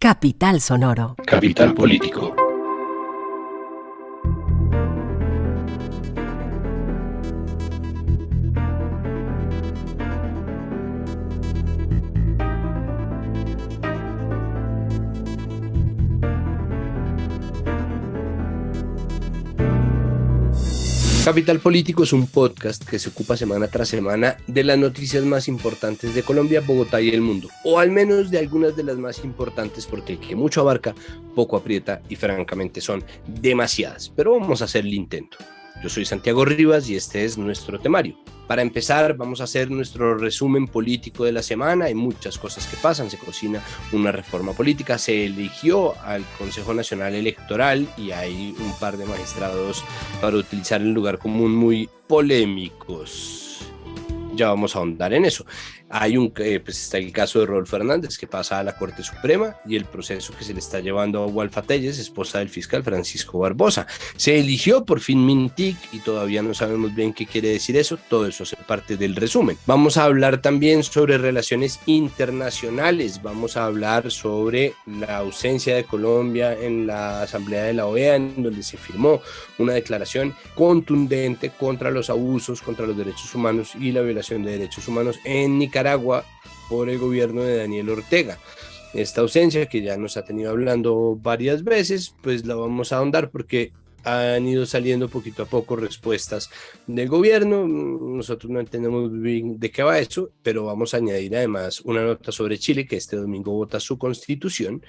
Capital Sonoro. Capital Político. Capital Político es un podcast que se ocupa semana tras semana de las noticias más importantes de Colombia, Bogotá y el mundo, o al menos de algunas de las más importantes, porque el que mucho abarca, poco aprieta y francamente son demasiadas, pero vamos a hacer el intento. Yo soy Santiago Rivas y este es nuestro temario. Para empezar, vamos a hacer nuestro resumen político de la semana. Hay muchas cosas que pasan, se cocina una reforma política, se eligió al Consejo Nacional Electoral y hay un par de magistrados, para utilizar el lugar común, muy polémicos. Ya vamos a ahondar en eso. Está el caso de Rodolfo Hernández, que pasa a la Corte Suprema, y el proceso que se le está llevando a Walfa Telles, esposa del fiscal Francisco Barbosa. Se eligió por fin Mintic y todavía no sabemos bien qué quiere decir eso. Todo eso hace parte del resumen. Vamos a hablar también sobre relaciones internacionales. Vamos a hablar sobre la ausencia de Colombia en la Asamblea de la OEA, en donde se firmó una declaración contundente contra los abusos contra los derechos humanos y la violación de derechos humanos en Nicaragua por el gobierno de Daniel Ortega. Esta ausencia, que ya nos ha tenido hablando varias veces, pues la vamos a ahondar porque han ido saliendo poquito a poco respuestas del gobierno. Nosotros no entendemos bien de qué va eso, pero vamos a añadir además una nota sobre Chile, que este domingo vota su constitución.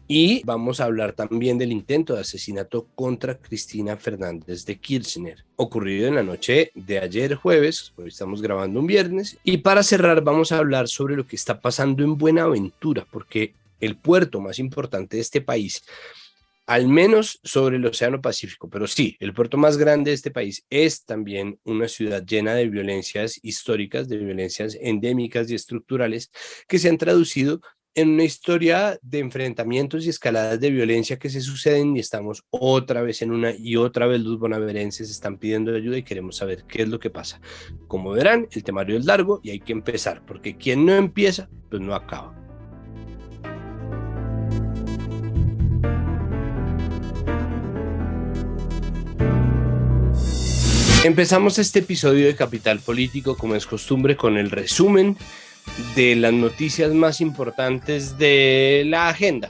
Y vamos a hablar también del intento de asesinato contra Cristina Fernández de Kirchner, ocurrido en la noche de ayer jueves. Hoy estamos grabando un viernes. Y para cerrar vamos a hablar sobre lo que está pasando en Buenaventura, porque el puerto más importante de este país, al menos sobre el Océano Pacífico, pero sí, el puerto más grande de este país, es también una ciudad llena de violencias históricas, de violencias endémicas y estructurales que se han traducido en una historia de enfrentamientos y escaladas de violencia que se suceden, y estamos otra vez en una, y otra vez los bonaerenses están pidiendo ayuda y queremos saber qué es lo que pasa. Como verán, el temario es largo y hay que empezar, porque quien no empieza, pues no acaba. Empezamos este episodio de Capital Político, como es costumbre, con el resumen de las noticias más importantes de la agenda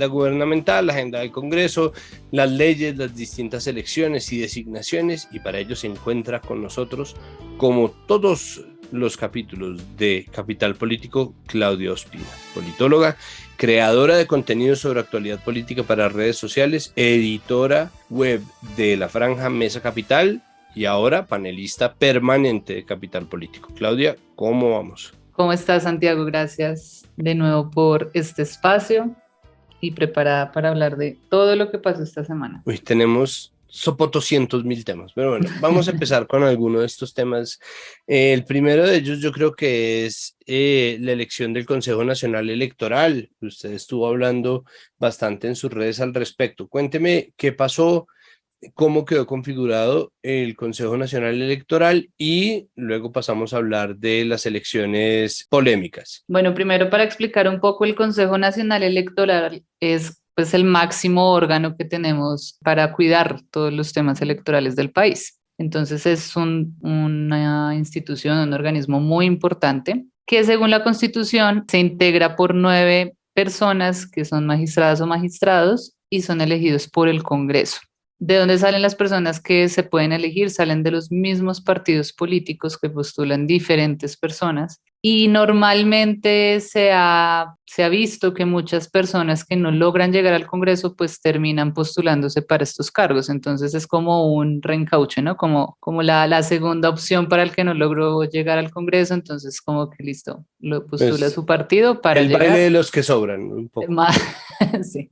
gubernamental, la agenda del Congreso, las leyes, las distintas elecciones y designaciones, y para ello se encuentra con nosotros, como todos los capítulos de Capital Político, Claudia Ospina, politóloga, creadora de contenidos sobre actualidad política para redes sociales, editora web de La Franja Mesa Capital y ahora panelista permanente de Capital Político. Claudia, ¿cómo vamos? ¿Cómo estás, Santiago? Gracias de nuevo por este espacio y preparada para hablar de todo lo que pasó esta semana. Uy, tenemos sopotoscientos mil temas, pero bueno, vamos a empezar con alguno de estos temas. El primero de ellos yo creo que es la elección del Consejo Nacional Electoral. Usted estuvo hablando bastante en sus redes al respecto. Cuénteme qué pasó, cómo quedó configurado el Consejo Nacional Electoral, y luego pasamos a hablar de las elecciones polémicas. Bueno, primero, para explicar un poco, el Consejo Nacional Electoral es pues el máximo órgano que tenemos para cuidar todos los temas electorales del país. Entonces es una institución, un organismo muy importante que, según la Constitución, se integra por 9 personas que son magistradas o magistrados y son elegidos por el Congreso. ¿De dónde salen las personas que se pueden elegir? Salen de los mismos partidos políticos que postulan diferentes personas, y normalmente se ha visto que muchas personas que no logran llegar al Congreso pues terminan postulándose para estos cargos. Entonces es como un reencauche, ¿no? Como la segunda opción para el que no logró llegar al Congreso. Entonces como que listo, lo postula Pues, su partido para el llegar. baile de los que sobran, un poco. Sí.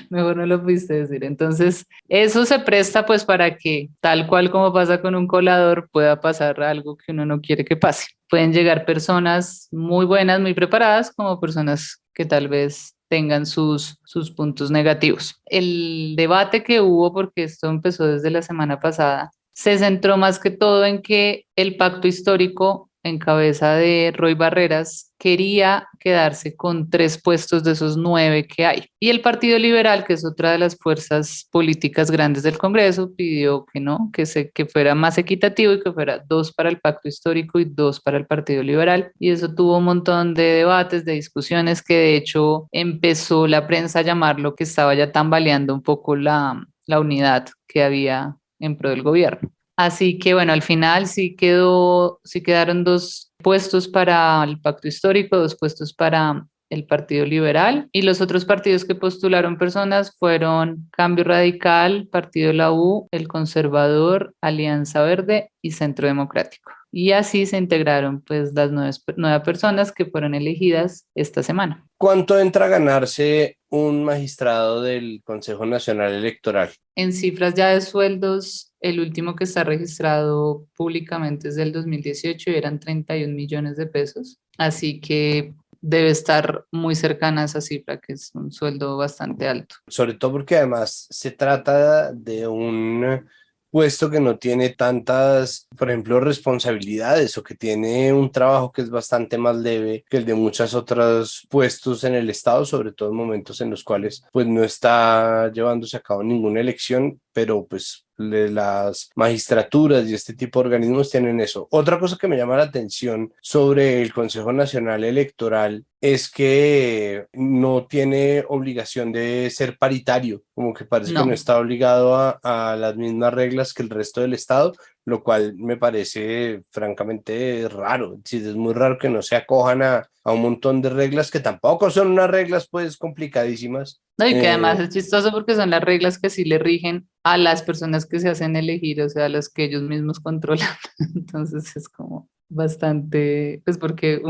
Mejor no lo pudiste decir. Entonces, eso se presta pues para que, tal cual como pasa con un colador, pueda pasar algo que uno no quiere que pase. Pueden llegar personas muy buenas, muy preparadas, como personas que tal vez tengan sus puntos negativos. El debate que hubo, porque esto empezó desde la semana pasada, se centró más que todo en que el pacto histórico en cabeza de Roy Barreras, quería quedarse con 3 puestos de esos 9 que hay. Y el Partido Liberal, que es otra de las fuerzas políticas grandes del Congreso, pidió que no, que fuera más equitativo y que fuera 2 para el Pacto Histórico y 2 para el Partido Liberal. Y eso tuvo un montón de debates, de discusiones, que de hecho empezó la prensa a llamarlo que estaba ya tambaleando un poco la unidad que había en pro del gobierno. Así que bueno, al final sí quedaron 2 puestos para el Pacto Histórico, 2 puestos para el Partido Liberal, y los otros partidos que postularon personas fueron Cambio Radical, Partido de la U, El Conservador, Alianza Verde y Centro Democrático. Y así se integraron pues las 9 personas que fueron elegidas esta semana. ¿Cuánto entra a ganarse un magistrado del Consejo Nacional Electoral? En cifras ya de sueldos, el último que está registrado públicamente es del 2018 y eran 31 millones de pesos. Así que debe estar muy cercana a esa cifra, que es un sueldo bastante alto. Sobre todo porque además se trata de un puesto que no tiene tantas, por ejemplo, responsabilidades, o que tiene un trabajo que es bastante más leve que el de muchos otros puestos en el Estado, sobre todo en momentos en los cuales pues no está llevándose a cabo ninguna elección, pero pues las magistraturas y este tipo de organismos tienen eso. Otra cosa que me llama la atención sobre el Consejo Nacional Electoral es que no tiene obligación de ser paritario, como que parece que no No. está obligado a las mismas reglas que el resto del Estado, lo cual me parece francamente raro. Sí, es muy raro que no se acojan a un montón de reglas que tampoco son unas reglas pues complicadísimas. No, y que además es chistoso porque son las reglas que sí le rigen a las personas que se hacen elegir, o sea, a las que ellos mismos controlan. Entonces es como bastante, pues porque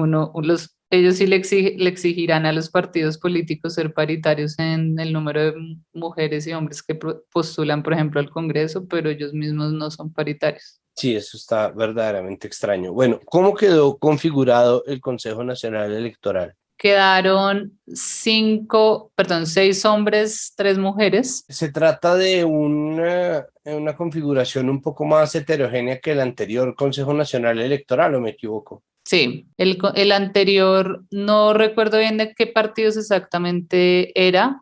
ellos sí le exigirán a los partidos políticos ser paritarios en el número de mujeres y hombres que postulan, por ejemplo, al Congreso, pero ellos mismos no son paritarios. Sí, eso está verdaderamente extraño. Bueno, ¿cómo quedó configurado el Consejo Nacional Electoral? Quedaron 6 hombres, 3 mujeres. Se trata de una configuración un poco más heterogénea que el anterior Consejo Nacional Electoral, ¿o me equivoco? Sí, el anterior, no recuerdo bien de qué partidos exactamente eran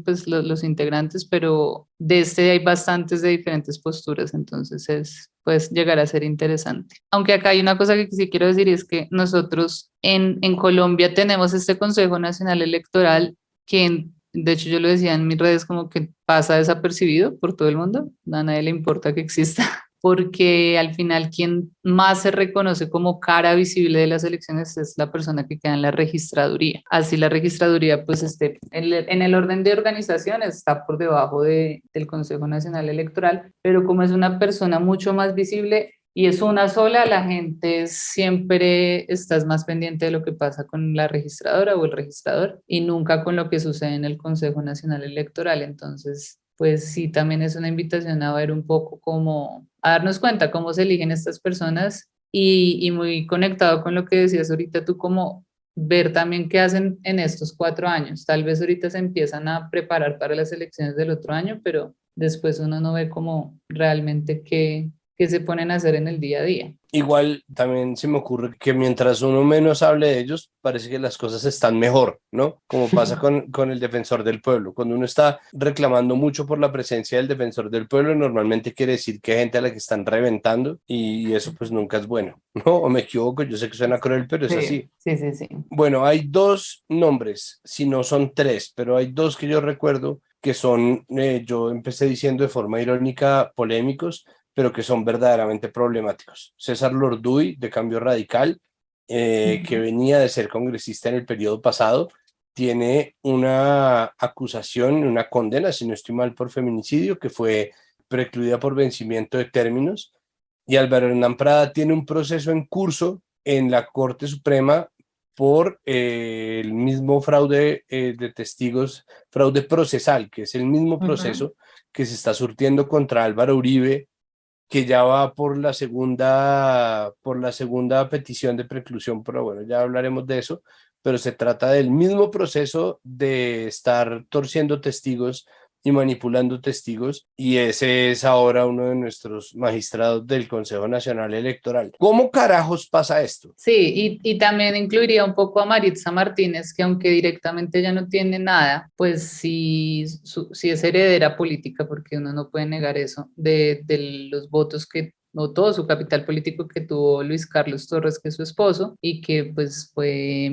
pues los integrantes, pero de este hay bastantes de diferentes posturas, entonces puede llegar a ser interesante. Aunque acá hay una cosa que sí quiero decir, y es que nosotros en Colombia tenemos este Consejo Nacional Electoral que de hecho yo lo decía en mis redes como que pasa desapercibido por todo el mundo, a nadie le importa que exista, porque al final quien más se reconoce como cara visible de las elecciones es la persona que queda en la registraduría. Así la registraduría pues en el orden de organización está por debajo del Consejo Nacional Electoral, pero como es una persona mucho más visible y es una sola, la gente siempre estás más pendiente de lo que pasa con la registradora o el registrador y nunca con lo que sucede en el Consejo Nacional Electoral. Entonces, pues sí, también es una invitación a ver un poco cómo, a darnos cuenta cómo se eligen estas personas y muy conectado con lo que decías ahorita tú, como ver también qué hacen en estos 4 años. Tal vez ahorita se empiezan a preparar para las elecciones del otro año, pero después uno no ve como realmente qué se ponen a hacer en el día a día. Igual también se me ocurre que mientras uno menos hable de ellos, parece que las cosas están mejor, ¿no? Como pasa con el defensor del pueblo. Cuando uno está reclamando mucho por la presencia del defensor del pueblo, normalmente quiere decir que hay gente a la que están reventando y eso pues nunca es bueno, ¿no? O me equivoco, yo sé que suena cruel, pero es Sí, así. sí, sí, sí. Bueno, hay 2 nombres, si no son 3, pero hay 2 que yo recuerdo que son, yo empecé diciendo de forma irónica, polémicos, pero que son verdaderamente problemáticos. César Lorduy, de Cambio Radical, que venía de ser congresista en el periodo pasado, tiene una acusación, una condena, si no estoy mal, por feminicidio, que fue precluida por vencimiento de términos. Y Álvaro Hernán Prada tiene un proceso en curso en la Corte Suprema por el mismo fraude de testigos, fraude procesal, que es el mismo proceso que se está surtiendo contra Álvaro Uribe, que ya va por la segunda petición de preclusión, pero bueno, ya hablaremos de eso, pero se trata del mismo proceso de estar torciendo testigos y manipulando testigos, y ese es ahora uno de nuestros magistrados del Consejo Nacional Electoral. ¿Cómo carajos pasa esto? Sí, y también incluiría un poco a Maritza Martínez, que aunque directamente ya no tiene nada, pues sí, sí es heredera política, porque uno no puede negar eso, de los votos que o todo su capital político que tuvo Luis Carlos Torres, que es su esposo, y que pues fue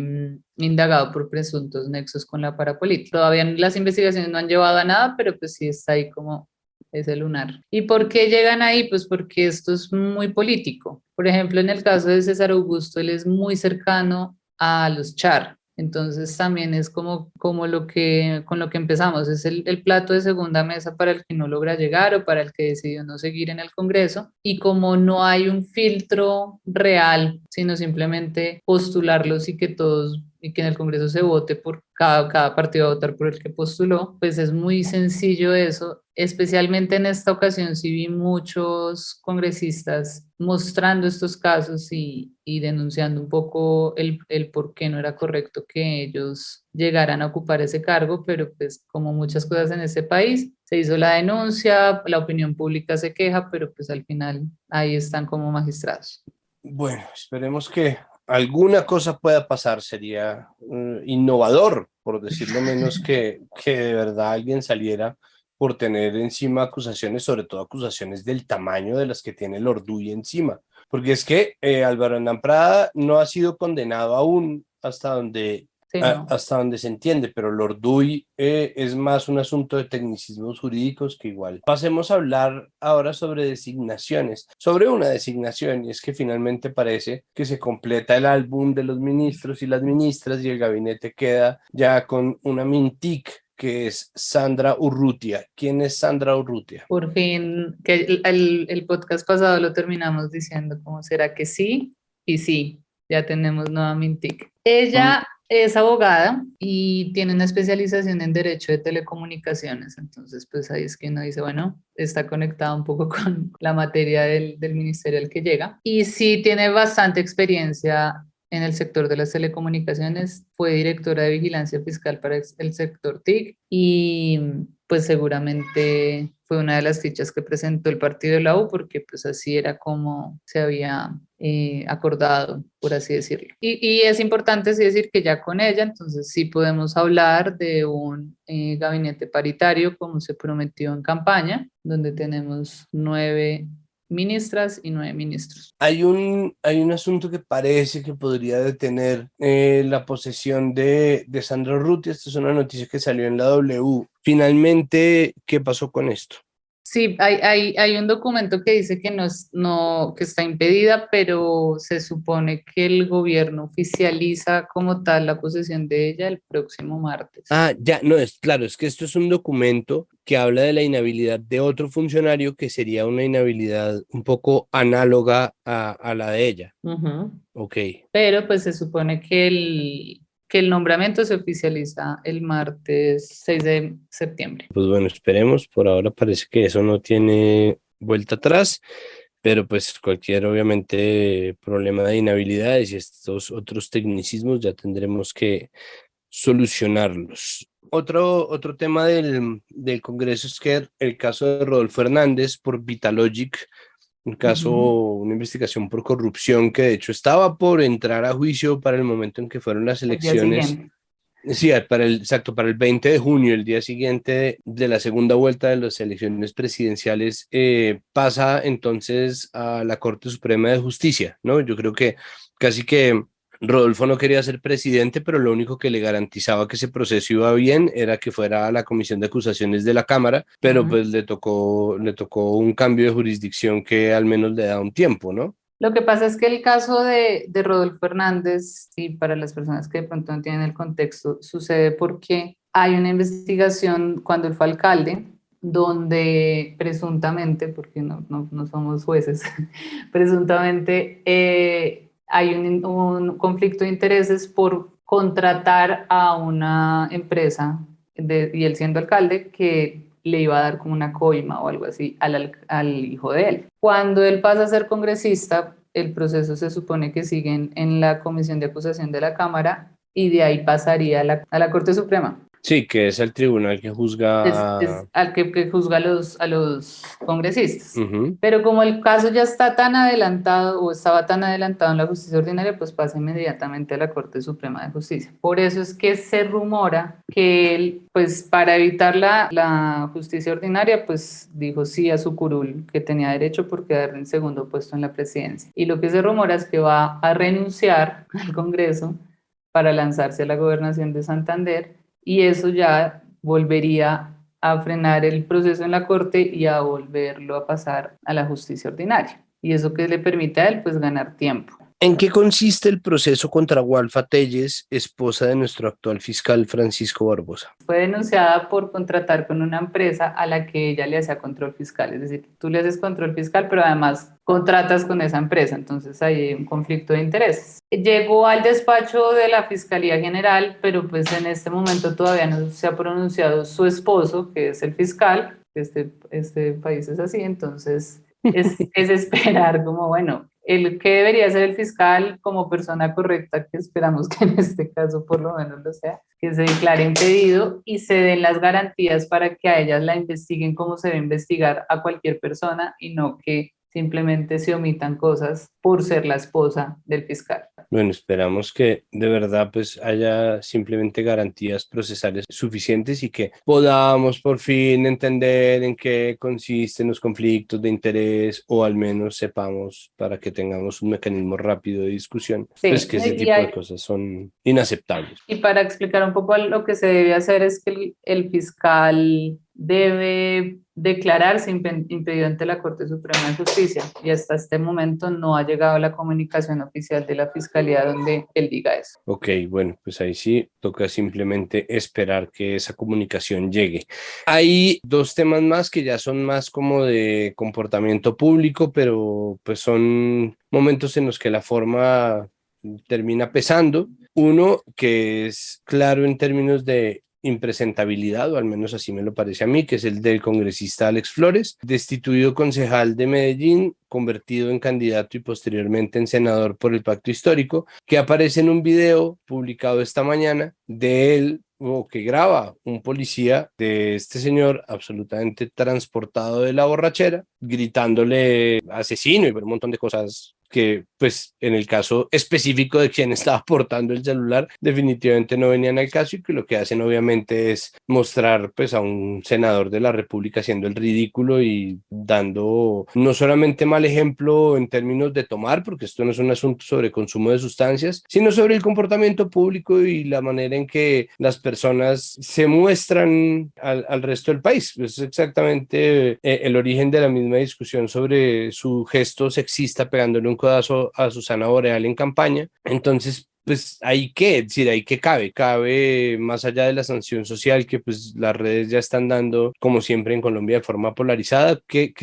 indagado por presuntos nexos con la parapolítica. Todavía las investigaciones no han llevado a nada, pero pues sí está ahí como ese lunar. ¿Y por qué llegan ahí? Pues porque esto es muy político. Por ejemplo, en el caso de César Augusto, él es muy cercano a los Char. Entonces también es como lo que, con lo que empezamos, es el plato de segunda mesa para el que no logra llegar o para el que decidió no seguir en el Congreso. Y como no hay un filtro real, sino simplemente postularlos y que todos y que en el Congreso se vote por cada partido va a votar por el que postuló, pues es muy sencillo eso. Especialmente en esta ocasión sí vi muchos congresistas mostrando estos casos y denunciando un poco el por qué no era correcto que ellos llegaran a ocupar ese cargo, pero pues como muchas cosas en este país, se hizo la denuncia, la opinión pública se queja, pero pues al final ahí están como magistrados. Bueno, esperemos que alguna cosa pueda pasar. Sería innovador, por decirlo menos, que de verdad alguien saliera por tener encima acusaciones, sobre todo acusaciones del tamaño de las que tiene el Orduy encima. Porque es que Álvaro Hernán Prada no ha sido condenado aún Sí, no. hasta donde se entiende, pero Lord Dewey es más un asunto de tecnicismos jurídicos que igual. Pasemos a hablar ahora sobre designaciones, sobre una designación, y es que finalmente parece que se completa el álbum de los ministros y las ministras y el gabinete queda ya con una mintic, que es Sandra Urrutia. ¿Quién es Sandra Urrutia? Por fin, que el podcast pasado lo terminamos diciendo, ¿cómo será que sí? Y sí, ya tenemos nueva Mintic. Mm, Ella es abogada y tiene una especialización en Derecho de Telecomunicaciones, entonces pues ahí es que uno dice, bueno, está conectada un poco con la materia del ministerio al que llega. Y sí tiene bastante experiencia en el sector de las telecomunicaciones, fue directora de vigilancia fiscal para el sector TIC y pues seguramente fue una de las fichas que presentó el partido de la U porque pues así era como se había acordado, por así decirlo. Y es importante sí decir que ya con ella, entonces sí podemos hablar de un gabinete paritario como se prometió en campaña, donde tenemos 9 ministras y 9 ministros. Hay un asunto que parece que podría detener la posesión de Sandra Urrutia. Esta es una noticia que salió en la W. Finalmente, ¿qué pasó con esto? Sí, hay un documento que dice que que está impedida, pero se supone que el gobierno oficializa como tal la posesión de ella el próximo martes. Ah, ya, no, es claro, es que esto es un documento que habla de la inhabilidad de otro funcionario que sería una inhabilidad un poco análoga a la de ella. Ujú. Ok. Pero pues se supone que el nombramiento se oficializa el martes 6 de septiembre. Pues bueno, esperemos. Por ahora parece que eso no tiene vuelta atrás, pero pues cualquier obviamente problema de inhabilidades y estos otros tecnicismos ya tendremos que solucionarlos. Otro tema del Congreso es que el caso de Rodolfo Hernández por Vitalogic, un caso, Ujú. una investigación por corrupción que de hecho estaba por entrar a juicio para el momento en que fueron las El día elecciones. siguiente. Sí, exacto, para el 20 de junio, el día siguiente de la segunda vuelta de las elecciones presidenciales, pasa entonces a la Corte Suprema de Justicia, ¿no? Yo creo que casi que Rodolfo no quería ser presidente, pero lo único que le garantizaba que ese proceso iba bien era que fuera a la Comisión de Acusaciones de la Cámara, pero Ujú. pues le tocó un cambio de jurisdicción que al menos le da un tiempo, ¿no? Lo que pasa es que el caso de Rodolfo Hernández, y para las personas que de pronto no tienen el contexto, sucede porque hay una investigación cuando él fue alcalde, donde presuntamente, porque no somos jueces, presuntamente hay un conflicto de intereses por contratar a una empresa, y él siendo alcalde, que le iba a dar como una coima o algo así al hijo de él. Cuando él pasa a ser congresista, el proceso se supone que sigue en la Comisión de Acusación de la Cámara y de ahí pasaría a la Corte Suprema. Sí, que es el tribunal que Es juzga. al que juzga a los congresistas. Ujú. Pero como el caso ya está tan adelantado o estaba tan adelantado en la justicia ordinaria, pues pasa inmediatamente a la Corte Suprema de Justicia. Por eso es que se rumora que él, pues para evitar la justicia ordinaria, pues dijo sí a su curul, que tenía derecho por quedar en segundo puesto en la presidencia. Y lo que se rumora es que va a renunciar al Congreso para lanzarse a la gobernación de Santander, y eso ya volvería a frenar el proceso en la corte y a volverlo a pasar a la justicia ordinaria. Y eso que le permite a él, pues, ganar tiempo. ¿En qué consiste el proceso contra Walfa Telles, esposa de nuestro actual fiscal Francisco Barbosa? Fue denunciada por contratar con una empresa a la que ella le hacía control fiscal. Es decir, tú le haces control fiscal, pero además contratas con esa empresa. Entonces hay un conflicto de intereses. Llegó al despacho de la Fiscalía General, pero pues en este momento todavía no se ha pronunciado su esposo, que es el fiscal. Este país es así, entonces es esperar como, bueno, el que debería ser el fiscal como persona correcta, que esperamos que en este caso por lo menos lo sea, que se declare impedido y se den las garantías para que a ellas la investiguen como se debe investigar a cualquier persona y no que simplemente se omitan cosas por ser la esposa del fiscal. Bueno, esperamos que de verdad pues haya simplemente garantías procesales suficientes y que podamos por fin entender en qué consisten los conflictos de interés o al menos sepamos para que tengamos un mecanismo rápido de discusión, pues Sí, que ese tipo de cosas son inaceptables. y para explicar un poco lo que se debe hacer es que el fiscal debe declararse impedido ante la Corte Suprema de Justicia y hasta este momento no ha llegado la comunicación oficial de la Fiscalía donde él diga eso. Ok, bueno, pues ahí sí toca simplemente esperar que esa comunicación llegue. Hay dos temas más que ya son más como de comportamiento público, pero pues son momentos en los que la forma termina pesando. Uno que es claro en términos de impresentabilidad, o al menos así me lo parece a mí, que es el del congresista Alex Flores, destituido concejal de Medellín, convertido en candidato y posteriormente en senador por el Pacto Histórico, que aparece en un video publicado esta mañana de él o que graba un policía de este señor absolutamente transportado de la borrachera, gritándole asesino y un montón de cosas que pues en el caso específico de quien estaba portando el celular definitivamente no venían al caso y que lo que hacen obviamente es mostrar pues a un senador de la República haciendo el ridículo y dando no solamente mal ejemplo en términos de tomar, porque esto no es un asunto sobre consumo de sustancias, sino sobre el comportamiento público y la manera en que las personas se muestran al resto del país. Es exactamente el origen de la misma discusión sobre su gesto sexista pegándole un codazo a Susana Boreal en campaña. Entonces, pues ahí qué, es decir, ahí qué cabe más allá de la sanción social que pues las redes ya están dando, como siempre en Colombia, de forma polarizada, ¿qué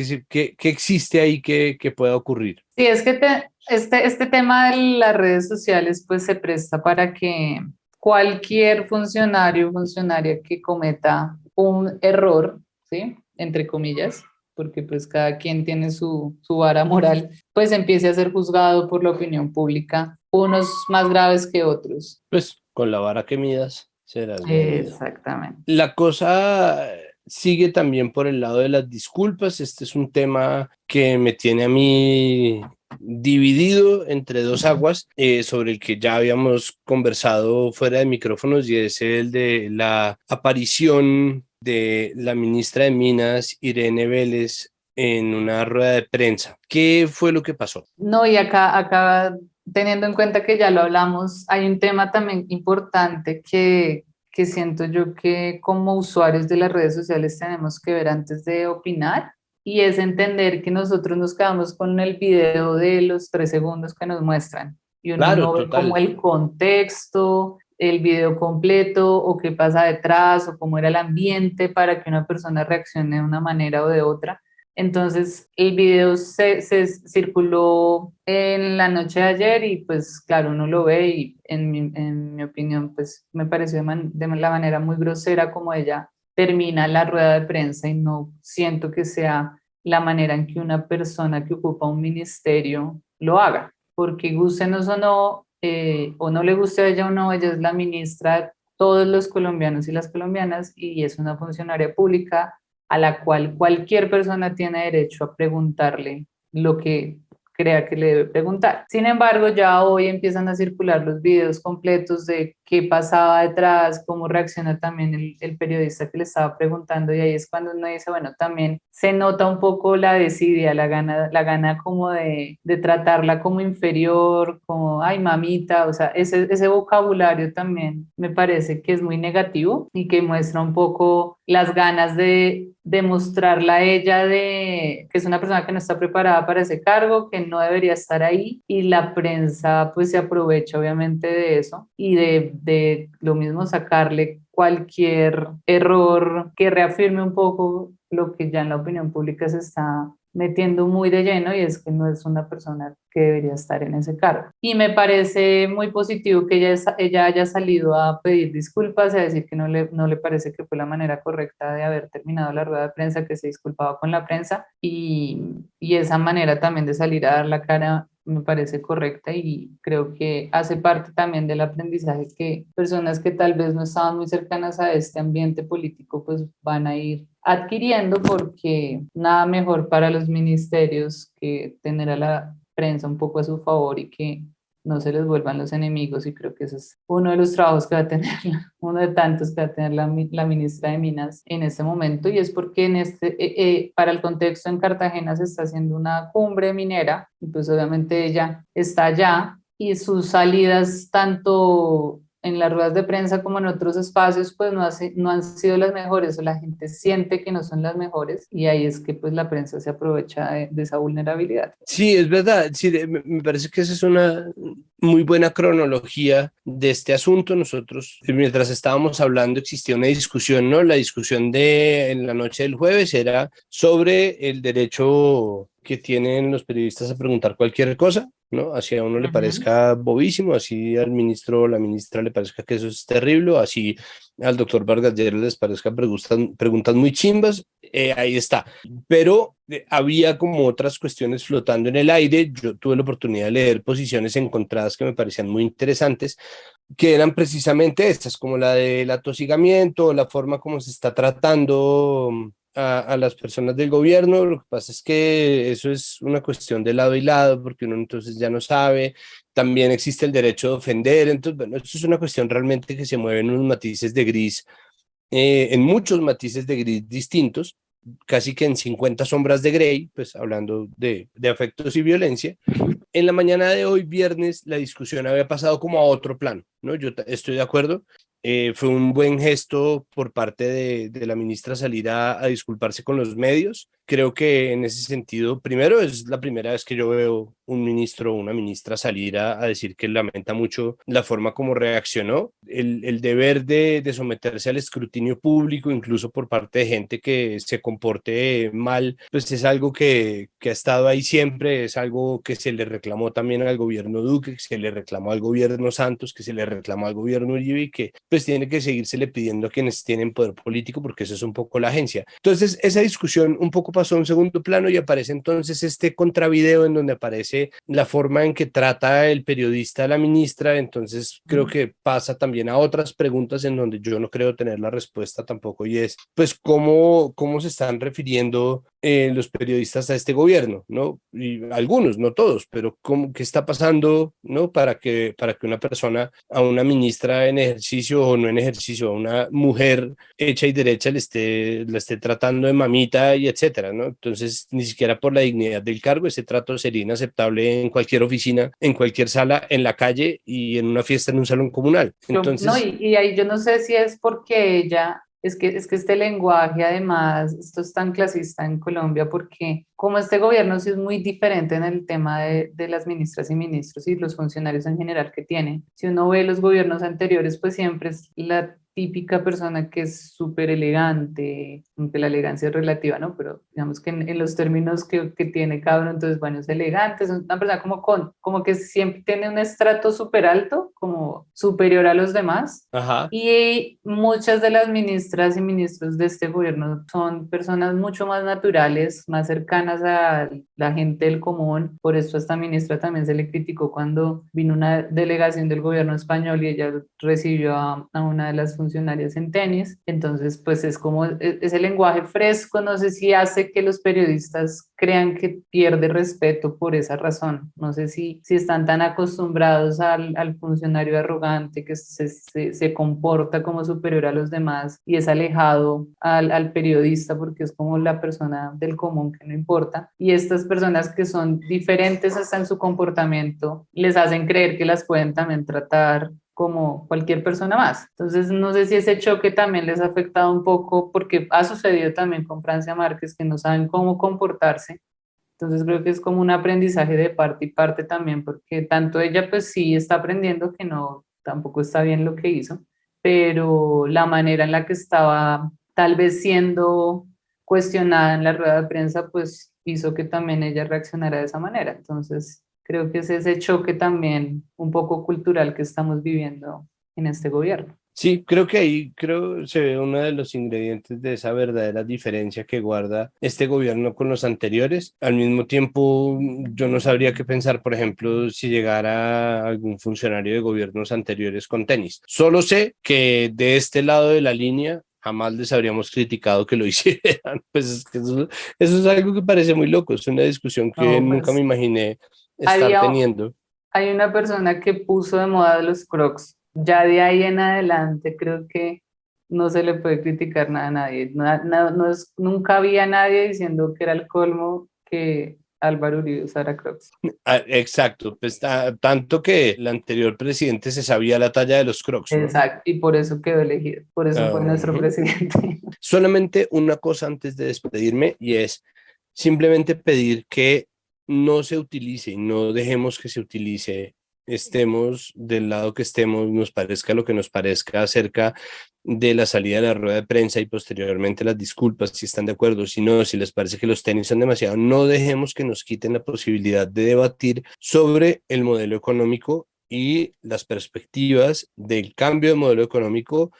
existe ahí que pueda ocurrir? Sí, es que este tema de las redes sociales pues se presta para que cualquier funcionario o funcionaria que cometa un error, ¿sí? Entre comillas, porque pues cada quien tiene su vara moral, pues empiece a ser juzgado por la opinión pública, unos más graves que otros. Pues con la vara que midas serás medido. Exactamente. La cosa sigue también por el lado de las disculpas. Este es un tema que me tiene a mí dividido entre dos aguas, sobre el que ya habíamos conversado fuera de micrófonos, y es el de la aparición de la ministra de Minas, Irene Vélez, en una rueda de prensa. ¿Qué fue lo que pasó? No, y acá, teniendo en cuenta que ya lo hablamos, hay un tema también importante que siento yo que como usuarios de las redes sociales tenemos que ver antes de opinar, y es entender que nosotros nos quedamos con el video de los 3 segundos que nos muestran y uno Claro, no ve como total. el contexto, el video completo o qué pasa detrás o cómo era el ambiente para que una persona reaccione de una manera o de otra. Entonces, el video se circuló en la noche de ayer y pues claro, uno lo ve y en mi opinión pues me pareció de la manera muy grosera como ella termina la rueda de prensa, y no siento que sea la manera en que una persona que ocupa un ministerio lo haga, porque gustenos o no le guste a ella o no, ella es la ministra todos los colombianos y las colombianas, y es una funcionaria pública a la cual cualquier persona tiene derecho a preguntarle lo que crea que le debe preguntar. Sin embargo, ya hoy empiezan a circular los videos completos de qué pasaba detrás, cómo reacciona también el periodista que le estaba preguntando, y ahí es cuando uno dice, bueno, también se nota un poco la desidia, la gana como de tratarla como inferior, como, ay, mamita, o sea, ese vocabulario también me parece que es muy negativo y que muestra un poco las ganas de demostrarla a ella de que es una persona que no está preparada para ese cargo, que no debería estar ahí, y la prensa pues se aprovecha obviamente de eso y de lo mismo sacarle cualquier error que reafirme un poco lo que ya en la opinión pública se está metiendo muy de lleno, y es que no es una persona que debería estar en ese cargo. Y me parece muy positivo que ella haya salido a pedir disculpas y a decir que no le parece que fue la manera correcta de haber terminado la rueda de prensa, que se disculpaba con la prensa, y esa manera también de salir a dar la cara me parece correcta, y creo que hace parte también del aprendizaje que personas que tal vez no estaban muy cercanas a este ambiente político pues van a ir adquiriendo, porque nada mejor para los ministerios que tener a la prensa un poco a su favor y que no se les vuelvan los enemigos, y creo que ese es uno de los trabajos que va a tener, uno de tantos que va a tener la ministra de Minas en este momento, y es porque para el contexto en Cartagena se está haciendo una cumbre minera, y pues obviamente ella está allá, y sus salidas tanto en las ruedas de prensa como en otros espacios, pues no han sido las mejores, o la gente siente que no son las mejores, y ahí es que pues la prensa se aprovecha de esa vulnerabilidad. Sí, es verdad. Sí, me parece que esa es una muy buena cronología de este asunto. Nosotros, mientras estábamos hablando, existía una discusión, ¿no? La discusión de en la noche del jueves era sobre el derecho que tienen los periodistas a preguntar cualquier cosa, ¿no? Así a uno le parezca bobísimo, así al ministro o la ministra le parezca que eso es terrible, así al doctor Vargas Lleras les parezca preguntas muy chimbas, ahí está. Pero había como otras cuestiones flotando en el aire. Yo tuve la oportunidad de leer posiciones encontradas que me parecían muy interesantes, que eran precisamente estas, como la del atosigamiento, la forma como se está tratando a las personas del gobierno. Lo que pasa es que eso es una cuestión de lado y lado, porque uno entonces ya no sabe. También existe el derecho de ofender. Entonces, bueno, esto es una cuestión realmente que se mueve en unos matices de gris, en muchos matices de gris distintos, casi que en 50 sombras de Grey, pues hablando de afectos y violencia. En la mañana de hoy, viernes, la discusión había pasado como a otro plano, ¿no? Yo estoy de acuerdo. Fue un buen gesto por parte de la ministra salir a disculparse con los medios. Creo que en ese sentido, primero, es la primera vez que yo veo un ministro o una ministra salir a decir que lamenta mucho la forma como reaccionó. El deber de someterse al escrutinio público, incluso por parte de gente que se comporte mal, pues es algo que ha estado ahí siempre, es algo que se le reclamó también al gobierno Duque, que se le reclamó al gobierno Santos, que se le reclamó al gobierno Uribe, y que pues tiene que seguírsele pidiendo a quienes tienen poder político, porque eso es un poco la agencia. Entonces, esa discusión un poco pasó a un segundo plano, y aparece entonces este contravideo en donde aparece la forma en que trata el periodista a la ministra. Entonces creo que pasa también a otras preguntas en donde yo no creo tener la respuesta tampoco, y es pues cómo se están refiriendo los periodistas a este gobierno, ¿no? Y algunos, no todos, pero qué está pasando, ¿no? Para que una persona, a una ministra en ejercicio o no en ejercicio, a una mujer hecha y derecha la esté tratando de mamita y etcétera, ¿no? Entonces, ni siquiera por la dignidad del cargo, ese trato sería inaceptable en cualquier oficina, en cualquier sala, en la calle y en una fiesta en un salón comunal. Entonces, No, y ahí yo no sé si es porque ella, es que este lenguaje además, esto es tan clasista en Colombia, porque como este gobierno sí es muy diferente en el tema de las ministras y ministros y los funcionarios en general que tienen. Si uno ve los gobiernos anteriores, pues siempre es la típica persona que es súper elegante, aunque la elegancia es relativa, ¿no? Pero digamos que en los términos que tiene cada uno, entonces, bueno, es elegante, es una persona como que siempre tiene un estrato súper alto, como superior a los demás. ajá. Y muchas de las ministras y ministros de este gobierno son personas mucho más naturales, más cercanas cercanas a la gente del común. Por eso a esta ministra también se le criticó cuando vino una delegación del gobierno español y ella recibió a una de las funcionarias en tenis. Entonces, pues es como ese lenguaje fresco, no sé si hace que los periodistas crean que pierde respeto por esa razón. No sé si están tan acostumbrados al funcionario arrogante que se comporta como superior a los demás y es alejado al periodista porque es como la persona del común que no importa. Y estas personas que son diferentes hasta en su comportamiento les hacen creer que las pueden también tratar como cualquier persona más. Entonces, no sé si ese choque también les ha afectado un poco, porque ha sucedido también con Francia Márquez, que no saben cómo comportarse. Entonces, creo que es como un aprendizaje de parte y parte también, porque tanto ella pues sí está aprendiendo que no, tampoco está bien lo que hizo, pero la manera en la que estaba tal vez siendo cuestionada en la rueda de prensa, pues hizo que también ella reaccionara de esa manera. Entonces, creo que es ese choque también un poco cultural que estamos viviendo en este gobierno. Sí, creo que ahí se ve uno de los ingredientes de esa verdadera diferencia que guarda este gobierno con los anteriores. Al mismo tiempo, yo no sabría qué pensar, por ejemplo, si llegara algún funcionario de gobiernos anteriores con tenis. Solo sé que de este lado de la línea jamás les habríamos criticado que lo hicieran. Pues es que eso es algo que parece muy loco, es una discusión que No, nunca me pues imaginé estar había, teniendo. hay una persona que puso de moda los Crocs. Ya de ahí en adelante creo que no se le puede criticar nada a nadie. Nunca había nadie diciendo que era el colmo que Álvaro Uribe usara Crocs. Ah, exacto, pues tanto que el anterior presidente se sabía la talla de los Crocs, ¿no? Exacto, y por eso quedó elegido, por eso fue nuestro Ajá. presidente. Solamente una cosa antes de despedirme y es simplemente pedir que no se utilice y no dejemos que se utilice, estemos del lado que estemos, nos parezca lo que nos parezca acerca de la salida de la rueda de prensa y posteriormente las disculpas, si están de acuerdo, si no, si les parece que los tenis son demasiado, no dejemos que nos quiten la posibilidad de debatir sobre el modelo económico y las perspectivas del cambio de modelo económico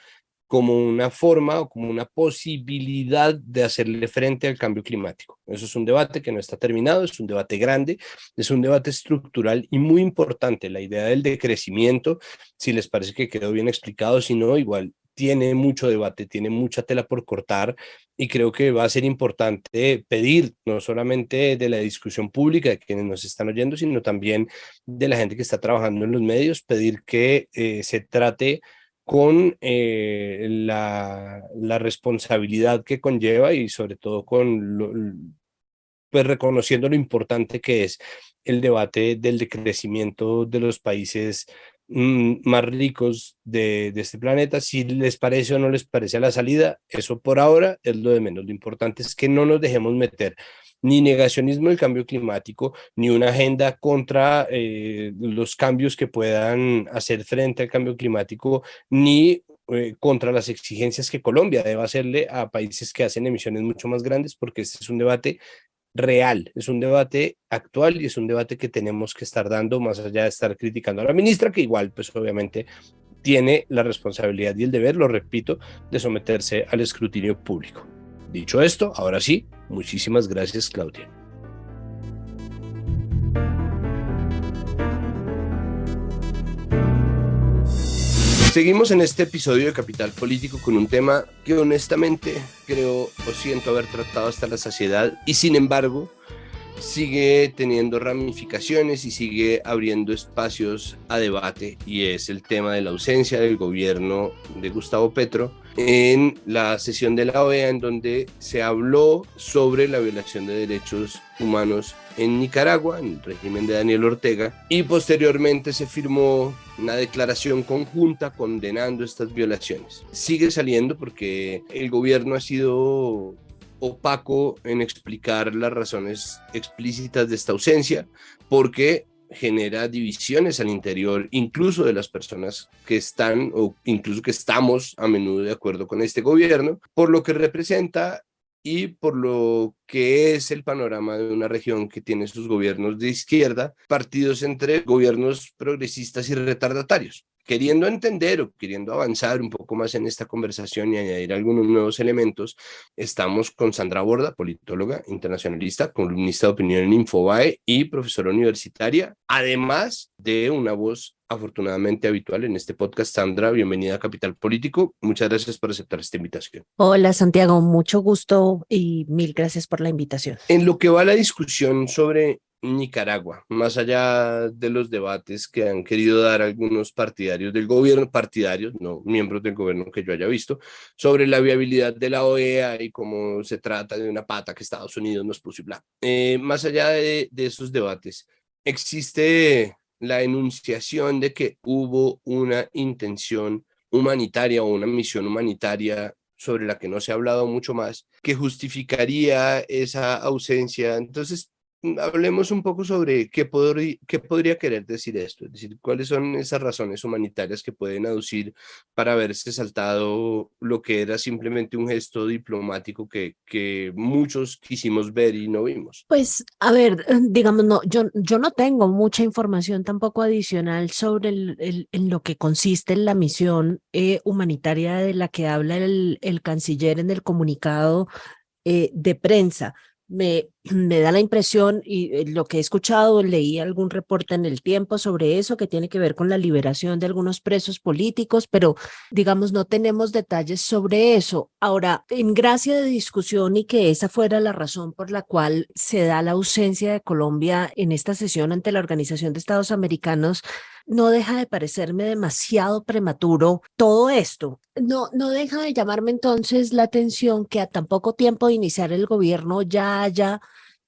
como una forma o como una posibilidad de hacerle frente al cambio climático. Eso es un debate que no está terminado, es un debate grande, es un debate estructural y muy importante. La idea del decrecimiento, si les parece que quedó bien explicado, si no, igual tiene mucho debate, tiene mucha tela por cortar y creo que va a ser importante pedir, no solamente de la discusión pública de quienes nos están oyendo, sino también de la gente que está trabajando en los medios, pedir que se trate con la responsabilidad que conlleva y sobre todo pues reconociendo lo importante que es el debate del decrecimiento de los países más ricos de este planeta. Si les parece o no les parece a la salida, eso por ahora es lo de menos. Lo importante es que no nos dejemos meter ni negacionismo del cambio climático, ni una agenda contra los cambios que puedan hacer frente al cambio climático, ni contra las exigencias que Colombia debe hacerle a países que hacen emisiones mucho más grandes, porque este es un debate real, es un debate actual y es un debate que tenemos que estar dando más allá de estar criticando a la ministra, que igual, pues obviamente tiene la responsabilidad y el deber, lo repito, de someterse al escrutinio público. Dicho esto, ahora sí, muchísimas gracias, Claudia. Seguimos en este episodio de Capital Político con un tema que honestamente creo o siento haber tratado hasta la saciedad y sin embargo sigue teniendo ramificaciones y sigue abriendo espacios a debate, y es el tema de la ausencia del gobierno de Gustavo Petro en la sesión de la OEA, en donde se habló sobre la violación de derechos humanos en Nicaragua, en el régimen de Daniel Ortega, y posteriormente se firmó una declaración conjunta condenando estas violaciones. Sigue saliendo porque el gobierno ha sido opaco en explicar las razones explícitas de esta ausencia, porque genera divisiones al interior, incluso de las personas que están o incluso que estamos a menudo de acuerdo con este gobierno, por lo que representa y por lo que es el panorama de una región que tiene sus gobiernos de izquierda, partidos entre gobiernos progresistas y retardatarios. queriendo entender o queriendo avanzar un poco más en esta conversación y añadir algunos nuevos elementos, estamos con Sandra Borda, politóloga, internacionalista, columnista de opinión en Infobae y profesora universitaria, además de una voz afortunadamente habitual en este podcast. Sandra, bienvenida a Capital Político. Muchas gracias por aceptar esta invitación. Hola Santiago, mucho gusto y mil gracias por la invitación. En lo que va la discusión sobre Nicaragua, más allá de los debates que han querido dar algunos partidarios del gobierno, partidarios, no miembros del gobierno que yo haya visto, sobre la viabilidad de la OEA y cómo se trata de una pata que Estados Unidos nos puso y bla. Más allá de esos debates, existe la enunciación de que hubo una intención humanitaria o una misión humanitaria sobre la que no se ha hablado mucho más, que justificaría esa ausencia. Entonces, hablemos un poco sobre qué podría querer decir esto, es decir, cuáles son esas razones humanitarias que pueden aducir para haberse saltado lo que era simplemente un gesto diplomático que muchos quisimos ver y no vimos. Pues, a ver, digamos, no, yo no tengo mucha información tampoco adicional sobre en lo que consiste en la misión humanitaria de la que habla el canciller en el comunicado de prensa. Me da la impresión, y lo que he escuchado, leí algún reporte en El Tiempo sobre eso, que tiene que ver con la liberación de algunos presos políticos, pero digamos, no tenemos detalles sobre eso. Ahora, en gracia de discusión y que esa fuera la razón por la cual se da la ausencia de Colombia en esta sesión ante la Organización de Estados Americanos, no deja de parecerme demasiado prematuro todo esto. No deja de llamarme entonces la atención que a tan poco tiempo de iniciar el gobierno ya haya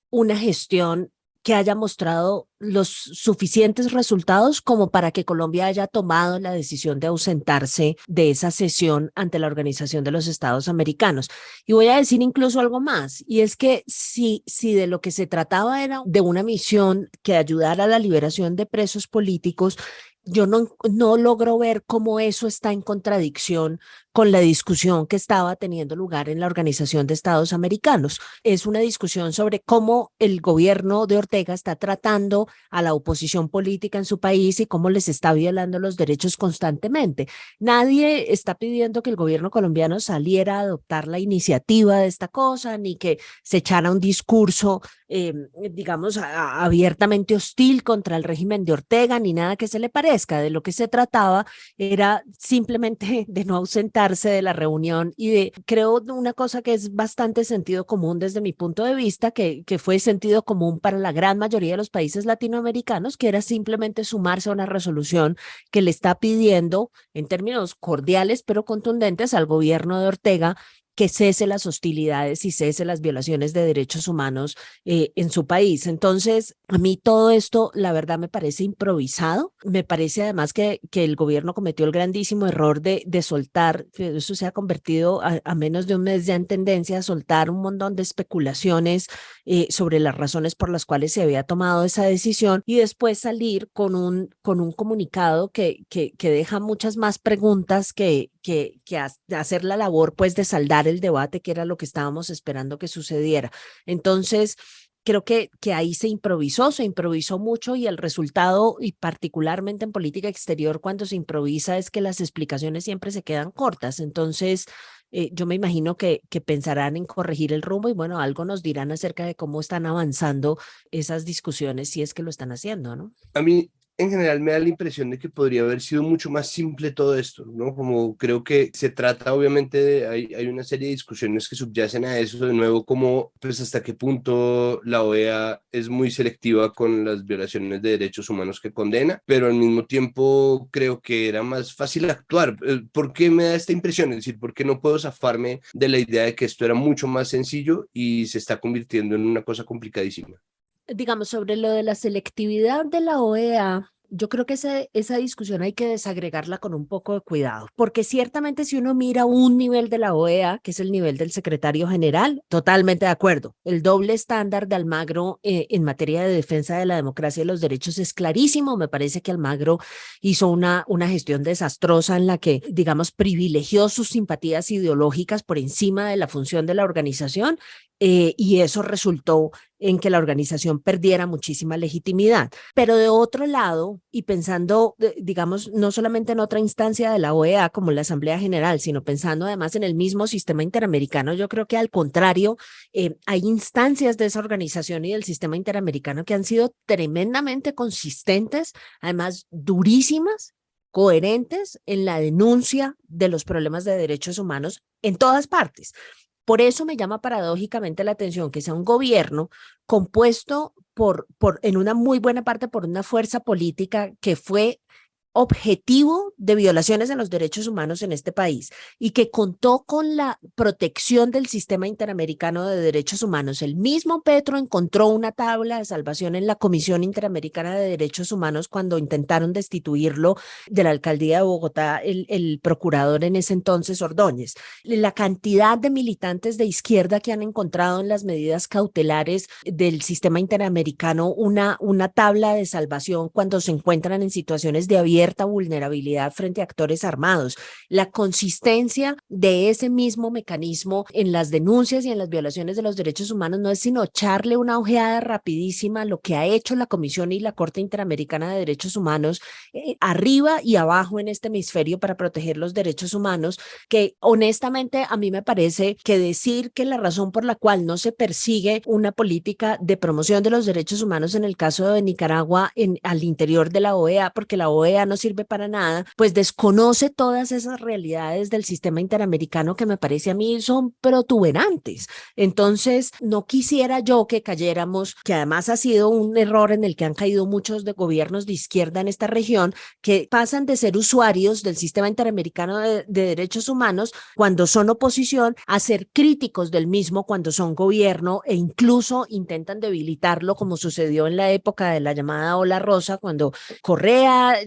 una gestión que haya mostrado los suficientes resultados como para que Colombia haya tomado la decisión de ausentarse de esa sesión ante la Organización de los Estados Americanos. Y voy a decir incluso algo más, y es que si de lo que se trataba era de una misión que ayudara a la liberación de presos políticos, yo no logro ver cómo eso está en contradicción con la discusión que estaba teniendo lugar en la Organización de Estados Americanos. Es una discusión sobre cómo el gobierno de Ortega está tratando a la oposición política en su país y cómo les está violando los derechos constantemente. Nadie está pidiendo que el gobierno colombiano saliera a adoptar la iniciativa de esta cosa, ni que se echara un discurso, digamos, abiertamente hostil contra el régimen de Ortega, ni nada que se le parezca. De lo que se trataba era simplemente de no ausentarse de la reunión y creo una cosa que es bastante sentido común desde mi punto de vista, que fue sentido común para la gran mayoría de los países latinoamericanos, que era simplemente sumarse a una resolución que le está pidiendo en términos cordiales pero contundentes al gobierno de Ortega que cese las hostilidades y cese las violaciones de derechos humanos en su país. Entonces, a mí todo esto, la verdad, me parece improvisado. Me parece además que el gobierno cometió el grandísimo error de soltar, eso se ha convertido a menos de un mes ya en tendencia a soltar un montón de especulaciones sobre las razones por las cuales se había tomado esa decisión y después salir con un comunicado que deja muchas más preguntas que hacer la labor pues de saldar el debate, que era lo que estábamos esperando que sucediera. Entonces, creo que ahí se improvisó mucho y el resultado, y particularmente en política exterior, cuando se improvisa, es que las explicaciones siempre se quedan cortas. Entonces, yo me imagino que pensarán en corregir el rumbo y bueno, algo nos dirán acerca de cómo están avanzando esas discusiones, si es que lo están haciendo, ¿no? A mí, en general, me da la impresión de que podría haber sido mucho más simple todo esto, ¿no? Como creo que se trata, obviamente, hay una serie de discusiones que subyacen a eso, de nuevo, como, pues, hasta qué punto la OEA es muy selectiva con las violaciones de derechos humanos que condena, pero al mismo tiempo creo que era más fácil actuar. ¿Por qué me da esta impresión? Es decir, ¿por qué no puedo zafarme de la idea de que esto era mucho más sencillo y se está convirtiendo en una cosa complicadísima? Digamos, sobre lo de la selectividad de la OEA, yo creo que esa discusión hay que desagregarla con un poco de cuidado, porque ciertamente si uno mira un nivel de la OEA, que es el nivel del secretario general, totalmente de acuerdo. El doble estándar de Almagro en materia de defensa de la democracia y los derechos es clarísimo. Me parece que Almagro hizo una gestión desastrosa en la que, digamos, privilegió sus simpatías ideológicas por encima de la función de la organización. y eso resultó en que la organización perdiera muchísima legitimidad. Pero de otro lado, y pensando, digamos, no solamente en otra instancia de la OEA como la Asamblea General, sino pensando además en el mismo sistema interamericano, yo creo que al contrario, hay instancias de esa organización y del sistema interamericano que han sido tremendamente consistentes, además durísimas, coherentes en la denuncia de los problemas de derechos humanos en todas partes. Por eso me llama paradójicamente la atención que sea un gobierno compuesto en una muy buena parte por una fuerza política que fue objetivo de violaciones en los derechos humanos en este país y que contó con la protección del sistema interamericano de derechos humanos. El mismo Petro encontró una tabla de salvación en la Comisión Interamericana de Derechos Humanos cuando intentaron destituirlo de la alcaldía de Bogotá, el procurador en ese entonces, Ordóñez. La cantidad de militantes de izquierda que han encontrado en las medidas cautelares del sistema interamericano una tabla de salvación cuando se encuentran en situaciones de abierta vulnerabilidad frente a actores armados. La consistencia de ese mismo mecanismo en las denuncias y en las violaciones de los derechos humanos no es sino echarle una ojeada rapidísima a lo que ha hecho la Comisión y la Corte Interamericana de Derechos Humanos arriba y abajo en este hemisferio para proteger los derechos humanos, que honestamente a mí me parece que decir que la razón por la cual no se persigue una política de promoción de los derechos humanos en el caso de Nicaragua al interior de la OEA, porque la OEA no sirve para nada, pues desconoce todas esas realidades del sistema interamericano que me parece a mí son protuberantes. Entonces, no quisiera yo que cayéramos, que además ha sido un error en el que han caído muchos de gobiernos de izquierda en esta región, que pasan de ser usuarios del sistema interamericano de derechos humanos cuando son oposición a ser críticos del mismo cuando son gobierno e incluso intentan debilitarlo, como sucedió en la época de la llamada Ola Rosa, cuando Correa,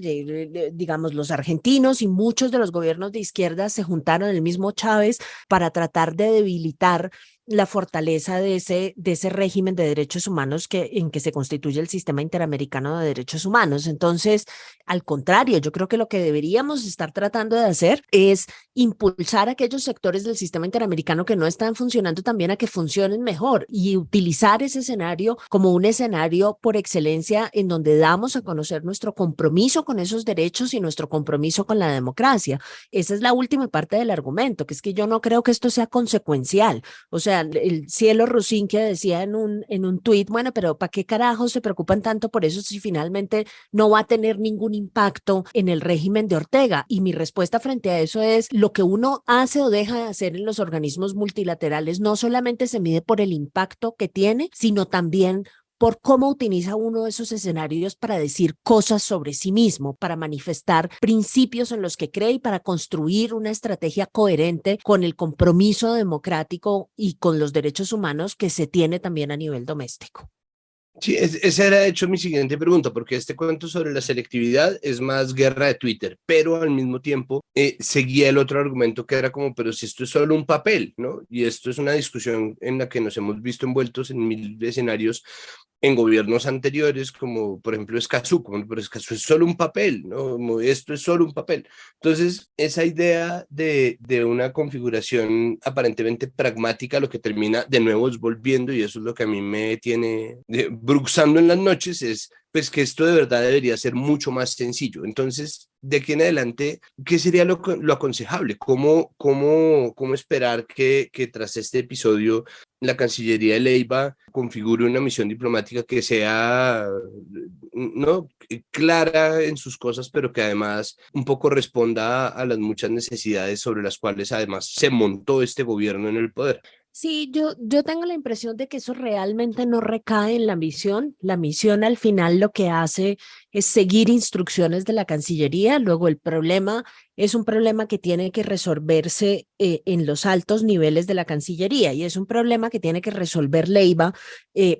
digamos, los argentinos y muchos de los gobiernos de izquierda se juntaron, el mismo Chávez, para tratar de debilitar la fortaleza de ese régimen de derechos humanos en que se constituye el sistema interamericano de derechos humanos. Entonces, al contrario, yo creo que lo que deberíamos estar tratando de hacer es impulsar a aquellos sectores del sistema interamericano que no están funcionando también a que funcionen mejor y utilizar ese escenario como un escenario por excelencia en donde damos a conocer nuestro compromiso con esos derechos y nuestro compromiso con la democracia. Esa es la última parte del argumento, que es que yo no creo que esto sea consecuencial. O sea, el Cielo Rusín que decía en un tuit, bueno, pero ¿para qué carajos se preocupan tanto por eso si finalmente no va a tener ningún impacto en el régimen de Ortega? Y mi respuesta frente a eso es, lo que uno hace o deja de hacer en los organismos multilaterales no solamente se mide por el impacto que tiene, sino también por cómo utiliza uno esos escenarios para decir cosas sobre sí mismo, para manifestar principios en los que cree y para construir una estrategia coherente con el compromiso democrático y con los derechos humanos que se tiene también a nivel doméstico. Sí, esa era de hecho mi siguiente pregunta, porque este cuento sobre la selectividad es más guerra de Twitter, pero al mismo tiempo seguía el otro argumento que era como, pero si esto es solo un papel, ¿no? Y esto es una discusión en la que nos hemos visto envueltos en mil escenarios en gobiernos anteriores, como por ejemplo Escazú, pero Escazú es solo un papel, ¿no? Como esto es solo un papel. Entonces, esa idea de una configuración aparentemente pragmática, lo que termina de nuevo es volviendo, y eso es lo que a mí me tiene bruxando en las noches, es pues que esto de verdad debería ser mucho más sencillo. Entonces, de aquí en adelante, ¿qué sería lo aconsejable? ¿Cómo esperar que tras este episodio la Cancillería de Leiva configure una misión diplomática que sea, ¿no?, clara en sus cosas, pero que además un poco responda a las muchas necesidades sobre las cuales además se montó este gobierno en el poder? Sí, yo tengo la impresión de que eso realmente no recae en la misión. La misión al final lo que hace es seguir instrucciones de la Cancillería. Luego el problema es un problema que tiene que resolverse en los altos niveles de la Cancillería y es un problema que tiene que resolver Leiva,